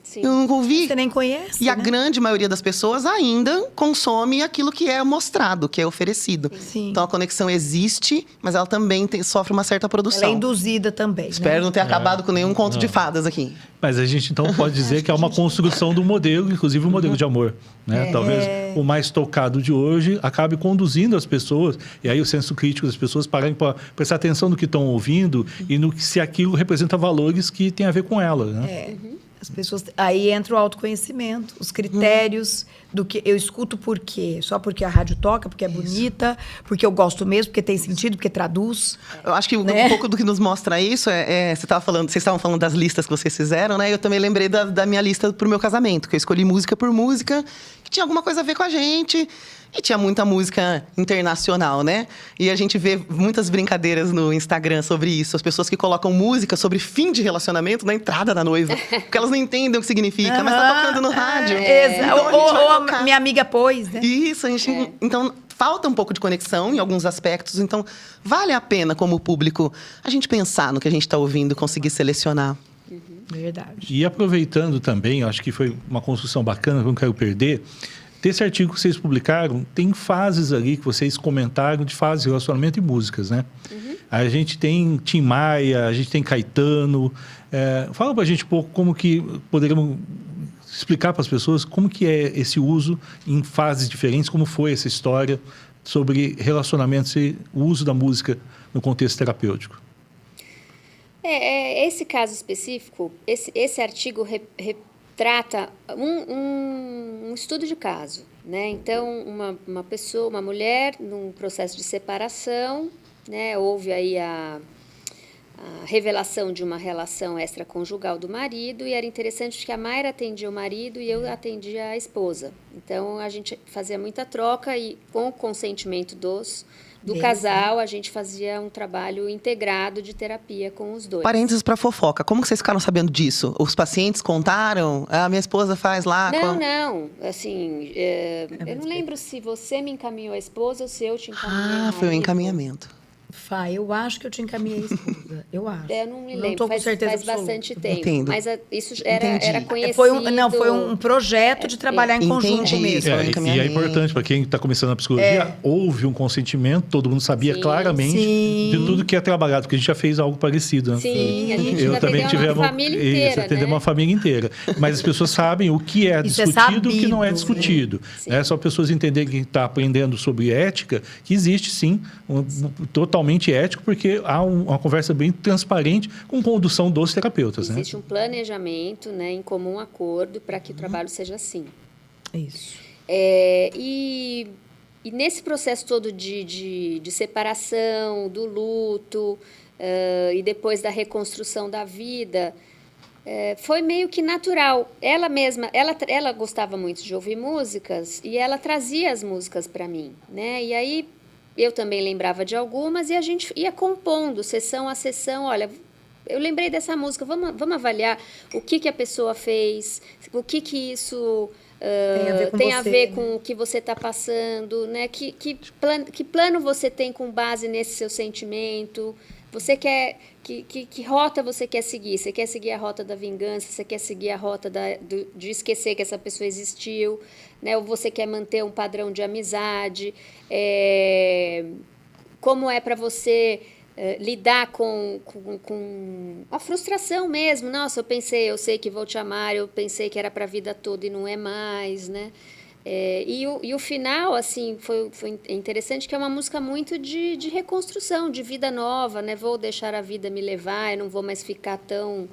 Speaker 4: Sim.
Speaker 2: Eu nunca ouvi.
Speaker 3: Você nem conhece,
Speaker 2: E a
Speaker 3: né?
Speaker 2: grande maioria das pessoas ainda consome aquilo que é mostrado, que é oferecido.
Speaker 3: Sim.
Speaker 2: Então, a conexão existe, mas ela também sofre uma certa produção.
Speaker 3: Ela é induzida também.
Speaker 2: Espero não ter acabado com nenhum conto de fadas aqui.
Speaker 1: Mas a gente, então, pode dizer que é uma construção do modelo, inclusive o modelo de amor. Né? Talvez o mais tocado de hoje acabe conduzindo as pessoas, e aí o senso crítico das pessoas pararem para prestar atenção no que estão ouvindo e no que se aquilo representa valores que tem a ver com ela. Né?
Speaker 3: As pessoas, aí entra o autoconhecimento, os critérios do que eu escuto por quê? Só porque a rádio toca, porque é bonita, porque eu gosto mesmo, porque tem sentido, porque traduz.
Speaker 2: Eu acho que um
Speaker 3: Né?
Speaker 2: pouco do que nos mostra isso vocês estavam falando das listas que vocês fizeram, né? Eu também lembrei da minha lista pro meu casamento, que eu escolhi música por música, que tinha alguma coisa a ver com a gente. E tinha muita música internacional, né? E a gente vê muitas brincadeiras no Instagram sobre isso. As pessoas que colocam música sobre fim de relacionamento na entrada da noiva. Porque elas não entendem o que significa, mas tá tocando no rádio. Então, a gente vai
Speaker 3: Ou
Speaker 2: tocar.
Speaker 3: minha amiga pôs, né?
Speaker 2: Isso, a gente... Então, falta um pouco de conexão em alguns aspectos. Então, vale a pena, como público, a gente pensar no que a gente está ouvindo, conseguir selecionar.
Speaker 3: Verdade.
Speaker 1: E aproveitando também, acho que foi uma construção bacana, que eu não quero perder. Desse artigo que vocês publicaram, tem fases ali que vocês comentaram de fases de relacionamento e músicas, né? A gente tem Tim Maia, a gente tem Caetano. Fala pra gente um pouco como que poderíamos explicar para as pessoas como que é esse uso em fases diferentes, como foi essa história sobre relacionamentos e o uso da música no contexto terapêutico.
Speaker 4: Esse caso específico, esse artigo retrata um estudo de caso, né? Então, uma pessoa, uma mulher, num processo de separação, né? Houve aí a revelação de uma relação extraconjugal do marido, e era interessante que a Mayra atendia o marido e eu atendia a esposa. Então, a gente fazia muita troca e, com o consentimento do casal, a gente fazia um trabalho integrado de terapia com os dois.
Speaker 2: Parênteses para fofoca. Como que vocês ficaram sabendo disso? Os pacientes contaram? A minha esposa faz lá?
Speaker 4: Não. Assim, eu não lembro se você me encaminhou a esposa ou se eu te encaminhei.
Speaker 2: Foi um encaminhamento.
Speaker 3: Fá, eu acho que eu te encaminhei a esposa. Eu acho.
Speaker 4: Eu não me lembro.
Speaker 3: Não tô com certeza
Speaker 4: faz
Speaker 3: absoluta.
Speaker 4: bastante tempo.
Speaker 2: Entendo.
Speaker 4: Mas isso era
Speaker 2: Entendi.
Speaker 4: conhecido.
Speaker 3: Foi um projeto de trabalhar em conjunto
Speaker 2: Entendi.
Speaker 3: mesmo.
Speaker 2: Foi um
Speaker 1: E é
Speaker 2: encaminhamento.
Speaker 1: importante para quem está começando a psicologia, houve um consentimento, todo mundo sabia
Speaker 4: Sim.
Speaker 1: claramente
Speaker 3: Sim.
Speaker 1: de tudo que é trabalhado, porque a gente já fez algo parecido. Né?
Speaker 4: Sim, a gente
Speaker 1: Eu também
Speaker 4: atendeu
Speaker 1: tive
Speaker 4: uma família inteira,
Speaker 1: isso, atendemos
Speaker 4: né?
Speaker 1: uma família inteira. Mas as pessoas sabem o que é
Speaker 3: Isso é
Speaker 1: discutido e o que não é
Speaker 3: sabido,
Speaker 1: discutido.
Speaker 4: Sim.
Speaker 1: É só pessoas entenderem que está aprendendo sobre ética, que existe sim, totalmente ético, porque há uma conversa bem transparente com condução dos terapeutas.
Speaker 4: Existe
Speaker 1: Né?
Speaker 4: um planejamento, né, em comum acordo para que o trabalho seja assim.
Speaker 3: Isso.
Speaker 4: E nesse processo todo de separação, do luto, e depois da reconstrução da vida, foi meio que natural. Ela mesma, ela gostava muito de ouvir músicas e ela trazia as músicas para mim, né? E aí eu também lembrava de algumas e a gente ia compondo, sessão a sessão. Olha, eu lembrei dessa música, vamos avaliar o que a pessoa fez, o que isso tem a ver com o que você está passando, né? Que plano você tem com base nesse seu sentimento? Você quer... Que rota você quer seguir? Você quer seguir a rota da vingança? Você quer seguir a rota de esquecer que essa pessoa existiu? Né? Ou você quer manter um padrão de amizade? Como é para você lidar com a frustração mesmo? Nossa, eu sei que vou te amar, eu pensei que era para a vida toda e não é mais, né? E o final, assim, foi interessante, que é uma música muito de reconstrução, de vida nova, né? Vou deixar a vida me levar, eu não vou mais ficar tão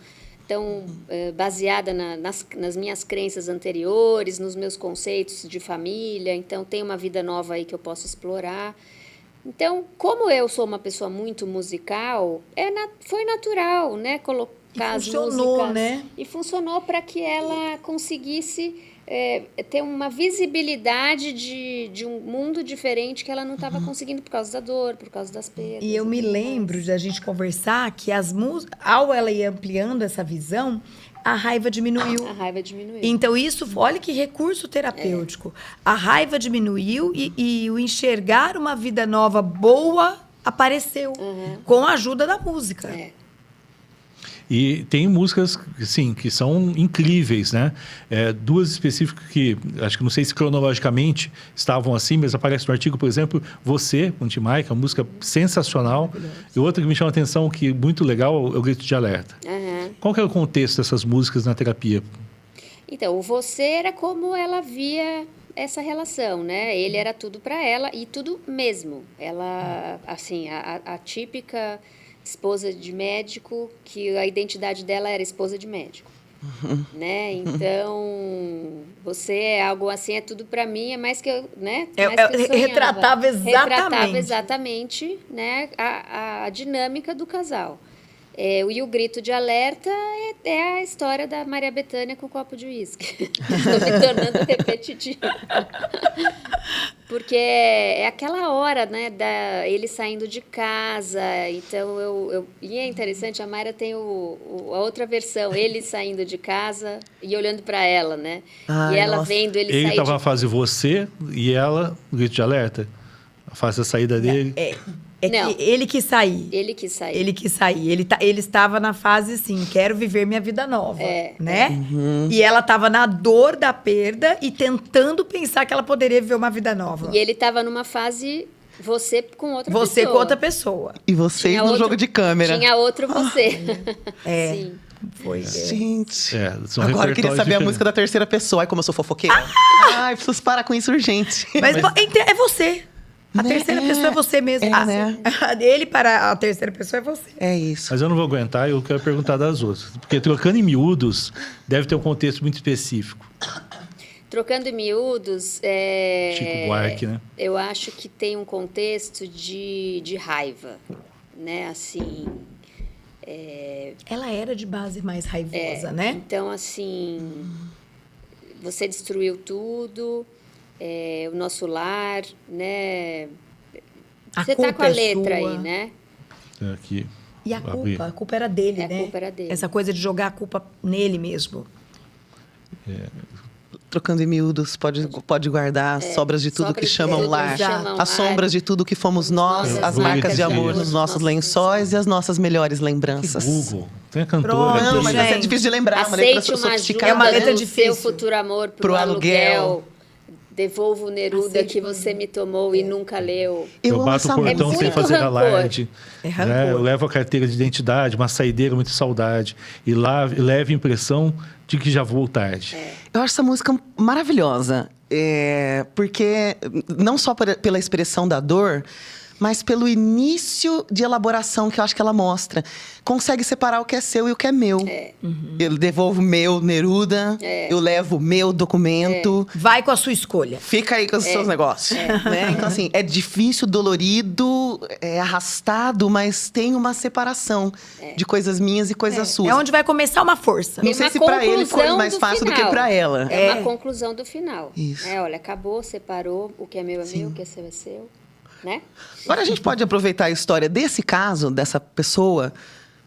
Speaker 4: baseada nas minhas crenças anteriores, nos meus conceitos de família. Então, tem uma vida nova aí que eu posso explorar. Então, como eu sou uma pessoa muito musical, foi natural, né? Colocar as músicas.
Speaker 3: Né?
Speaker 4: E funcionou para que ela conseguisse ter uma visibilidade de um mundo diferente que ela não estava conseguindo por causa da dor, por causa das perdas.
Speaker 3: E eu me lembro de a gente conversar que as músicas, ao ela ir ampliando essa visão, a raiva diminuiu.
Speaker 4: A raiva diminuiu.
Speaker 3: Então, isso, olha que recurso terapêutico. A raiva diminuiu e o enxergar uma vida nova, boa, apareceu. Com a ajuda da música.
Speaker 1: E tem músicas, sim, que são incríveis, né? Duas específicas que, acho que não sei se cronologicamente estavam assim, mas aparece no artigo, por exemplo, Você, com Tim Maia, que é uma música sensacional. E outra que me chama a atenção, que é muito legal, é o Grito de Alerta. Qual que é o contexto dessas músicas na terapia?
Speaker 4: Então, o Você era como ela via essa relação, né? Ele era tudo para ela e tudo mesmo. Ela, assim, a típica esposa de médico, que a identidade dela era esposa de médico. né? Então, você é algo assim, é tudo para mim, é mais que eu, né?
Speaker 3: Retratava exatamente.
Speaker 4: Retratava exatamente, né? A dinâmica do casal. E o grito de alerta é a história da Maria Bethânia com o copo de uísque. Estou me tornando repetitiva. Porque é aquela hora, né, ele saindo de casa. Então, e é interessante, a Mayra tem a outra versão, ele saindo de casa e olhando para ela, né?
Speaker 2: Ai,
Speaker 4: e ela
Speaker 2: nossa.
Speaker 4: vendo ele
Speaker 1: Ele
Speaker 4: sair
Speaker 1: estava na fase você e ela, o grito de alerta. A fase da saída dele.
Speaker 4: Não.
Speaker 3: Que ele quis sair.
Speaker 4: Ele quis sair.
Speaker 3: Ele quis sair. Ele estava na fase assim, quero viver minha vida nova, né? E ela estava na dor da perda e tentando pensar que ela poderia viver uma vida nova.
Speaker 4: E ele estava numa fase você com outra pessoa.
Speaker 3: Você com outra pessoa.
Speaker 2: E vocês
Speaker 4: Tinha
Speaker 2: no
Speaker 4: outro-
Speaker 2: jogo de câmera.
Speaker 4: Tinha outro você. Sim.
Speaker 3: Foi.
Speaker 2: Gente.
Speaker 1: São
Speaker 2: Agora eu queria
Speaker 1: repertórios
Speaker 2: saber a
Speaker 1: diferentes.
Speaker 2: música da terceira pessoa. Ai, como eu sou fofoqueira. Ai, preciso parar com isso urgente.
Speaker 3: Mas é você. A
Speaker 2: Né?
Speaker 3: terceira pessoa é você mesmo.
Speaker 2: né?
Speaker 3: Ele para a terceira pessoa é você.
Speaker 2: É isso.
Speaker 1: Mas eu não vou aguentar, eu quero perguntar das outras. Porque trocando em miúdos deve ter um contexto muito específico.
Speaker 4: Trocando em miúdos,
Speaker 1: Chico Buarque, né?
Speaker 4: eu acho que tem um contexto de raiva, né? Assim,
Speaker 3: Ela era de base mais raivosa, né?
Speaker 4: então, assim, você destruiu tudo, o nosso lar, né?
Speaker 3: A
Speaker 4: Você tá
Speaker 3: culpa
Speaker 4: com a
Speaker 3: é
Speaker 4: letra
Speaker 3: sua.
Speaker 4: aí, né?
Speaker 3: E
Speaker 1: Aqui.
Speaker 3: a
Speaker 1: Abri.
Speaker 3: culpa era dele,
Speaker 4: A
Speaker 3: né?
Speaker 4: culpa era dele.
Speaker 3: Essa coisa de jogar a culpa nele mesmo.
Speaker 2: Trocando em miúdos, pode guardar as sobras de tudo
Speaker 4: sobras
Speaker 2: que
Speaker 4: de
Speaker 2: chamam
Speaker 4: tudo que
Speaker 2: lar.
Speaker 4: chamam
Speaker 2: As sombras de tudo que fomos nós,
Speaker 4: Nossas
Speaker 2: as marcas de
Speaker 1: marcas
Speaker 2: amor
Speaker 1: de
Speaker 2: nos nossos lençóis e as nossas melhores lembranças.
Speaker 1: Google. Tem a cantora.
Speaker 3: Pronto,
Speaker 1: aqui.
Speaker 2: Não, mas essa é
Speaker 3: gente.
Speaker 2: difícil de lembrar. Uma letra
Speaker 4: Aceite uma
Speaker 2: sofisticada.
Speaker 4: ajuda
Speaker 3: É uma letra
Speaker 4: do
Speaker 3: difícil.
Speaker 4: seu futuro amor pro
Speaker 2: Pro aluguel.
Speaker 4: aluguel. Devolvo o Neruda
Speaker 3: Aceite
Speaker 4: que você me tomou e nunca leu.
Speaker 1: Eu
Speaker 2: amo
Speaker 1: bato
Speaker 2: essa
Speaker 1: o portão
Speaker 2: música.
Speaker 1: sem
Speaker 4: muito
Speaker 1: fazer
Speaker 4: rancor.
Speaker 1: alarde.
Speaker 3: É rancor.
Speaker 1: Né? Eu levo a carteira de identidade, uma saideira, muita saudade. E lá leve a impressão de que já vou tarde.
Speaker 2: Eu acho essa música maravilhosa. Porque não só pela expressão da dor, mas pelo início de elaboração que eu acho que ela mostra. Consegue separar o que é seu e o que é meu. Eu devolvo o meu Neruda, eu levo o meu documento.
Speaker 3: Vai com a sua escolha.
Speaker 2: Fica aí com os seus negócios. Né? Então, assim, é difícil, dolorido, é arrastado, mas tem uma separação de coisas minhas e coisas suas.
Speaker 3: É onde vai começar uma força.
Speaker 2: Não
Speaker 4: Tem
Speaker 2: sei
Speaker 4: uma
Speaker 2: se pra ele foi
Speaker 4: conclusão
Speaker 2: mais
Speaker 4: do
Speaker 2: fácil do que
Speaker 4: final.
Speaker 2: pra ela.
Speaker 4: É uma conclusão do final.
Speaker 2: Isso.
Speaker 4: Olha, acabou, separou, o que é meu é meu, o que é seu, né?
Speaker 2: Agora a gente pode aproveitar a história desse caso, dessa pessoa,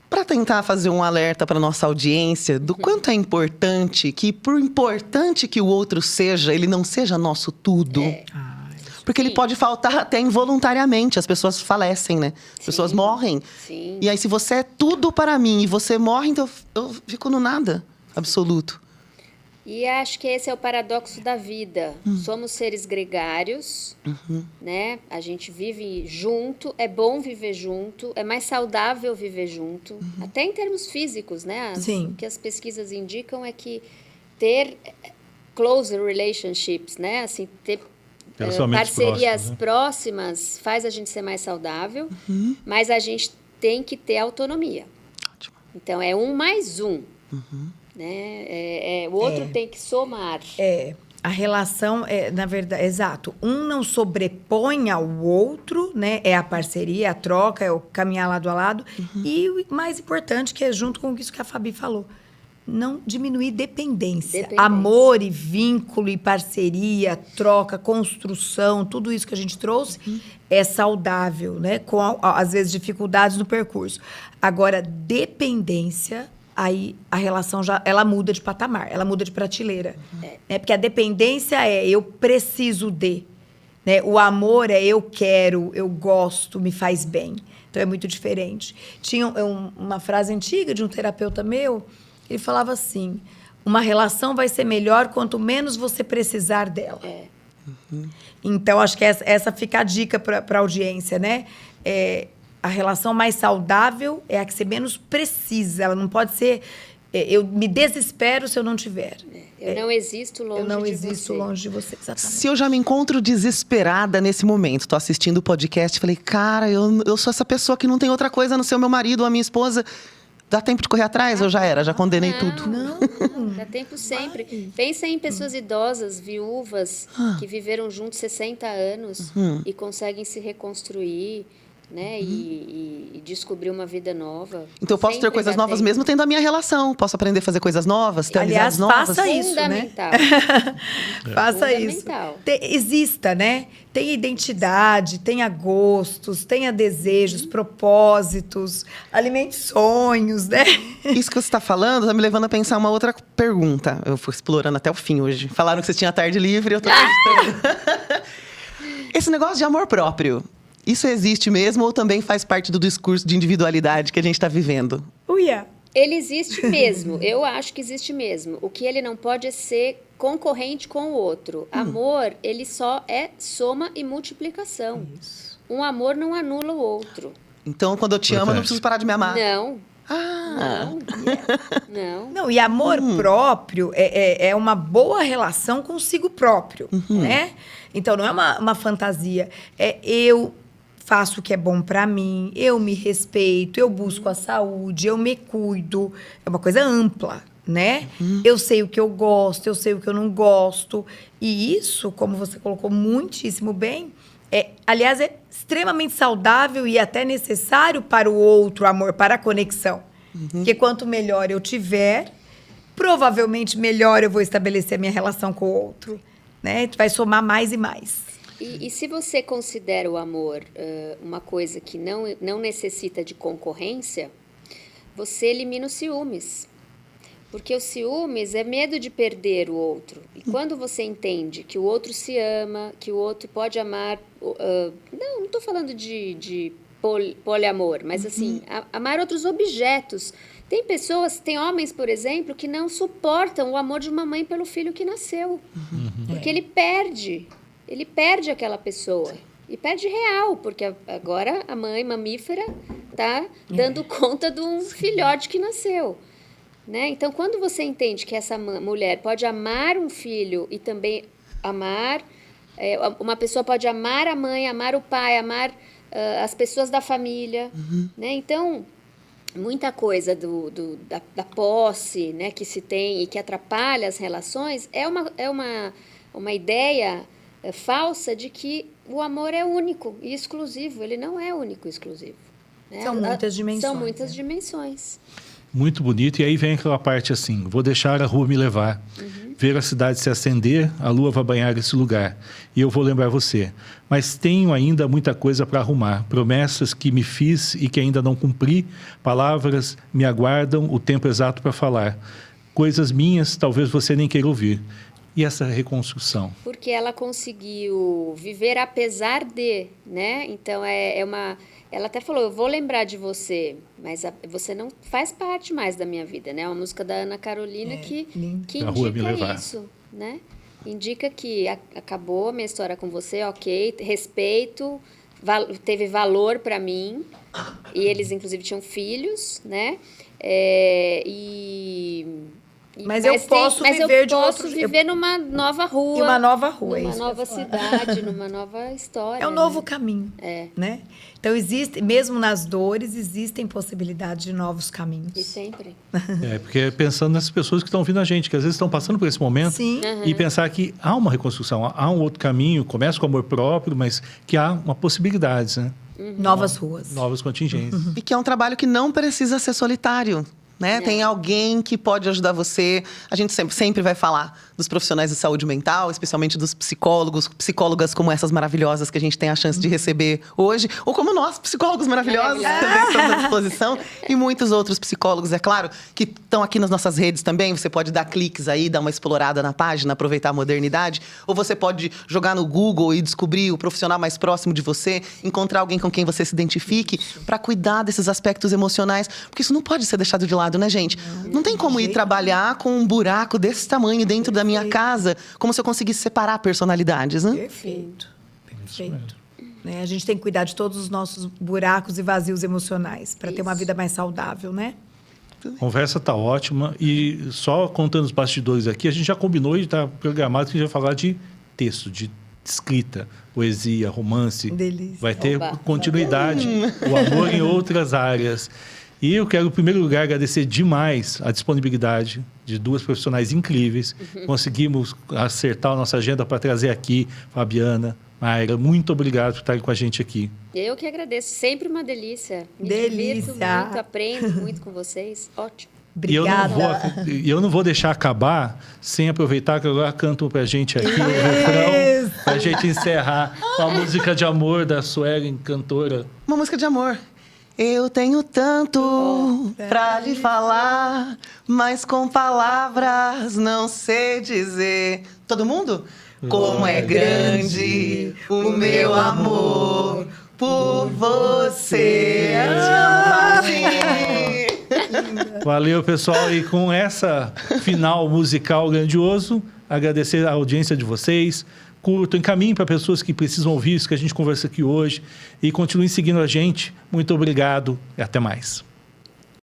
Speaker 2: para tentar fazer um alerta para nossa audiência do quanto é importante que, por importante que o outro seja, ele não seja nosso tudo. Porque ele pode faltar até involuntariamente. As pessoas falecem, né? As pessoas morrem.
Speaker 4: Sim.
Speaker 2: E aí, se você é tudo para mim e você morre, então eu fico no nada absoluto.
Speaker 4: E acho que esse é o paradoxo da vida. Somos seres gregários, né? A gente vive junto, é bom viver junto, é mais saudável viver junto, até em termos físicos, né?
Speaker 3: Sim.
Speaker 4: O que as pesquisas indicam é que ter close relationships, né? Assim, ter
Speaker 1: Relacionamentos
Speaker 4: parcerias
Speaker 1: próximos, né?
Speaker 4: próximas faz a gente ser mais saudável, mas a gente tem que ter autonomia.
Speaker 2: Ótimo.
Speaker 4: Então, é 1 mais 1. Né? O outro tem que somar.
Speaker 3: A relação é, na verdade, exato. Um não sobrepõe ao outro, né? É a parceria, a troca, é o caminhar lado a lado. E o mais importante, que é junto com isso que a Fabi falou, não diminuir dependência. Amor e vínculo e parceria, troca, construção, tudo isso que a gente trouxe é saudável, né? Com, às vezes, dificuldades no percurso. Agora, dependência, aí a relação já ela muda de patamar, ela muda de prateleira. Né? Porque a dependência é eu preciso de. Né? O amor é eu quero, eu gosto, me faz bem. Então, é muito diferente. Tinha uma frase antiga de um terapeuta meu. Ele falava assim, uma relação vai ser melhor quanto menos você precisar dela. Então, acho que essa fica a dica para a audiência, né? A relação mais saudável é a que você menos precisa. Ela não pode ser... eu me desespero se eu não tiver.
Speaker 4: Eu não existo longe de você.
Speaker 3: Eu não existo longe de você, exatamente.
Speaker 2: Se eu já me encontro desesperada nesse momento, tô assistindo o podcast e falei, cara, eu sou essa pessoa que não tem outra coisa a não ser o meu marido ou a minha esposa... Dá tempo de correr atrás ou já era? Já condenei tudo?
Speaker 3: Não.
Speaker 4: Dá tempo sempre. Pensa em pessoas idosas, viúvas, que viveram juntos 60 anos e conseguem se reconstruir, né? E descobrir uma vida nova.
Speaker 2: Então eu posso ter
Speaker 4: Sempre
Speaker 2: coisas
Speaker 4: dá
Speaker 2: novas
Speaker 4: tempo.
Speaker 2: mesmo tendo a minha relação. Posso aprender a fazer coisas novas, ter
Speaker 3: Aliás,
Speaker 2: amizades novas.
Speaker 3: faça isso, né?
Speaker 4: Fundamental.
Speaker 3: Faça isso.
Speaker 4: Fundamental.
Speaker 3: Exista, né? Tenha identidade, tenha gostos, tenha desejos, propósitos, alimente sonhos, né?
Speaker 2: Isso que você está falando está me levando a pensar uma outra pergunta. Eu fui explorando até o fim hoje. Falaram que você tinha tarde livre, eu tô acreditando. Esse negócio de amor próprio, isso existe mesmo ou também faz parte do discurso de individualidade que a gente está vivendo?
Speaker 3: Uia!
Speaker 4: Ele existe mesmo, eu acho que existe mesmo. O que ele não pode é ser concorrente com o outro. Amor, ele só é soma e multiplicação. Um amor não anula o outro.
Speaker 2: Então, quando eu te amo, eu não preciso parar de me amar.
Speaker 4: Não,
Speaker 2: Ah,
Speaker 4: não.
Speaker 3: Não, e amor próprio é uma boa relação consigo próprio, né? Então, não é uma fantasia. É eu faço o que é bom pra mim, eu me respeito, eu busco a saúde, eu me cuido. É uma coisa ampla, né? Eu sei o que eu gosto, eu sei o que eu não gosto. E isso, como você colocou muitíssimo bem, aliás, é extremamente saudável e até necessário para o outro, amor, para a conexão. Porque quanto melhor eu tiver, provavelmente melhor eu vou estabelecer a minha relação com o outro, né? Vai somar mais e mais.
Speaker 4: E se você considera o amor uma coisa que não necessita de concorrência, você elimina os ciúmes. Porque os ciúmes é medo de perder o outro. E quando você entende que o outro se ama, que o outro pode amar... não estou falando de poliamor, mas assim, amar outros objetos. Tem pessoas, tem homens, por exemplo, que não suportam o amor de uma mãe pelo filho que nasceu. Porque ele perde aquela pessoa. E perde real, porque agora a mãe mamífera está dando conta de um filhote que nasceu. Né? Então, quando você entende que essa mulher pode amar um filho e também amar... uma pessoa pode amar a mãe, amar o pai, amar as pessoas da família. Né? Então, muita coisa da posse, né, que se tem e que atrapalha as relações é uma ideia falsa de que o amor é único e exclusivo. Ele não é único e exclusivo. Né?
Speaker 3: São muitas dimensões.
Speaker 4: São muitas dimensões.
Speaker 1: Muito bonito. E aí vem aquela parte assim: vou deixar a rua me levar. Ver a cidade se acender, a lua vai banhar esse lugar. E eu vou lembrar você. Mas tenho ainda muita coisa para arrumar. Promessas que me fiz e que ainda não cumpri. Palavras me aguardam o tempo exato para falar. Coisas minhas, talvez você nem queira ouvir. E essa reconstrução?
Speaker 4: Porque ela conseguiu viver apesar de, né? Então, ela até falou, eu vou lembrar de você, mas você não faz parte mais da minha vida, né? É uma música da Ana Carolina que indica isso, né? Indica que acabou a minha história com você, ok, respeito, teve valor para mim, e eles, inclusive, tinham filhos, né?
Speaker 3: Mas eu posso
Speaker 4: viver numa nova rua.
Speaker 3: E uma nova rua,
Speaker 4: numa nova cidade, numa nova história.
Speaker 3: É um novo caminho, né? Então, mesmo nas dores, existem possibilidades de novos caminhos.
Speaker 4: E sempre.
Speaker 1: Porque pensando nessas pessoas que estão ouvindo a gente, que às vezes estão passando por esse momento,
Speaker 3: Sim.
Speaker 1: E pensar que há uma reconstrução, há um outro caminho, começa com amor próprio, mas que há uma possibilidade, né?
Speaker 3: Novas ruas.
Speaker 1: Novas contingências.
Speaker 2: E que é um trabalho que não precisa ser solitário. Né? Tem alguém que pode ajudar você. A gente sempre vai falar dos profissionais de saúde mental, especialmente dos psicólogos, psicólogas como essas maravilhosas que a gente tem a chance de receber hoje, ou como nós, psicólogos maravilhosos, também estamos à disposição, e muitos outros psicólogos, é claro, que estão aqui nas nossas redes também. Você pode dar cliques aí, dar uma explorada na página, aproveitar a modernidade, ou você pode jogar no Google e descobrir o profissional mais próximo de você, encontrar alguém com quem você se identifique, para cuidar desses aspectos emocionais, porque isso não pode ser deixado de lado, né, gente? Não tem como ir trabalhar com um buraco desse tamanho dentro da minha casa, como se eu conseguisse separar personalidades, né?
Speaker 3: Perfeito. Né? A gente tem que cuidar de todos os nossos buracos e vazios emocionais para ter uma vida mais saudável, né?
Speaker 1: A conversa está ótima. E só contando os bastidores aqui, a gente já combinou e está programado que a gente vai falar de texto, de escrita, poesia, romance.
Speaker 3: Delícia.
Speaker 1: Vai ter continuidade. O amor em outras áreas. E eu quero, em primeiro lugar, agradecer demais a disponibilidade de duas profissionais incríveis. Conseguimos acertar a nossa agenda para trazer aqui, Fabiana, Mayra. Muito obrigado por estarem com a gente aqui.
Speaker 4: Eu que agradeço. Sempre uma delícia. Me
Speaker 3: Delícia.
Speaker 4: divirto muito, aprendo muito com vocês. Ótimo.
Speaker 3: Obrigada.
Speaker 1: E eu não vou deixar acabar sem aproveitar que agora cantam pra gente aqui o refrão, pra gente encerrar com a música de amor da Suelen, cantora.
Speaker 2: Uma música de amor. Eu tenho tanto pra lhe falar, mas com palavras não sei dizer. Todo mundo? Como é grande o meu amor por você.
Speaker 1: Valeu, pessoal. E com essa final musical grandioso, agradecer a audiência de vocês. Curtam, encaminhem para pessoas que precisam ouvir isso que a gente conversa aqui hoje. E continuem seguindo a gente. Muito obrigado e até mais.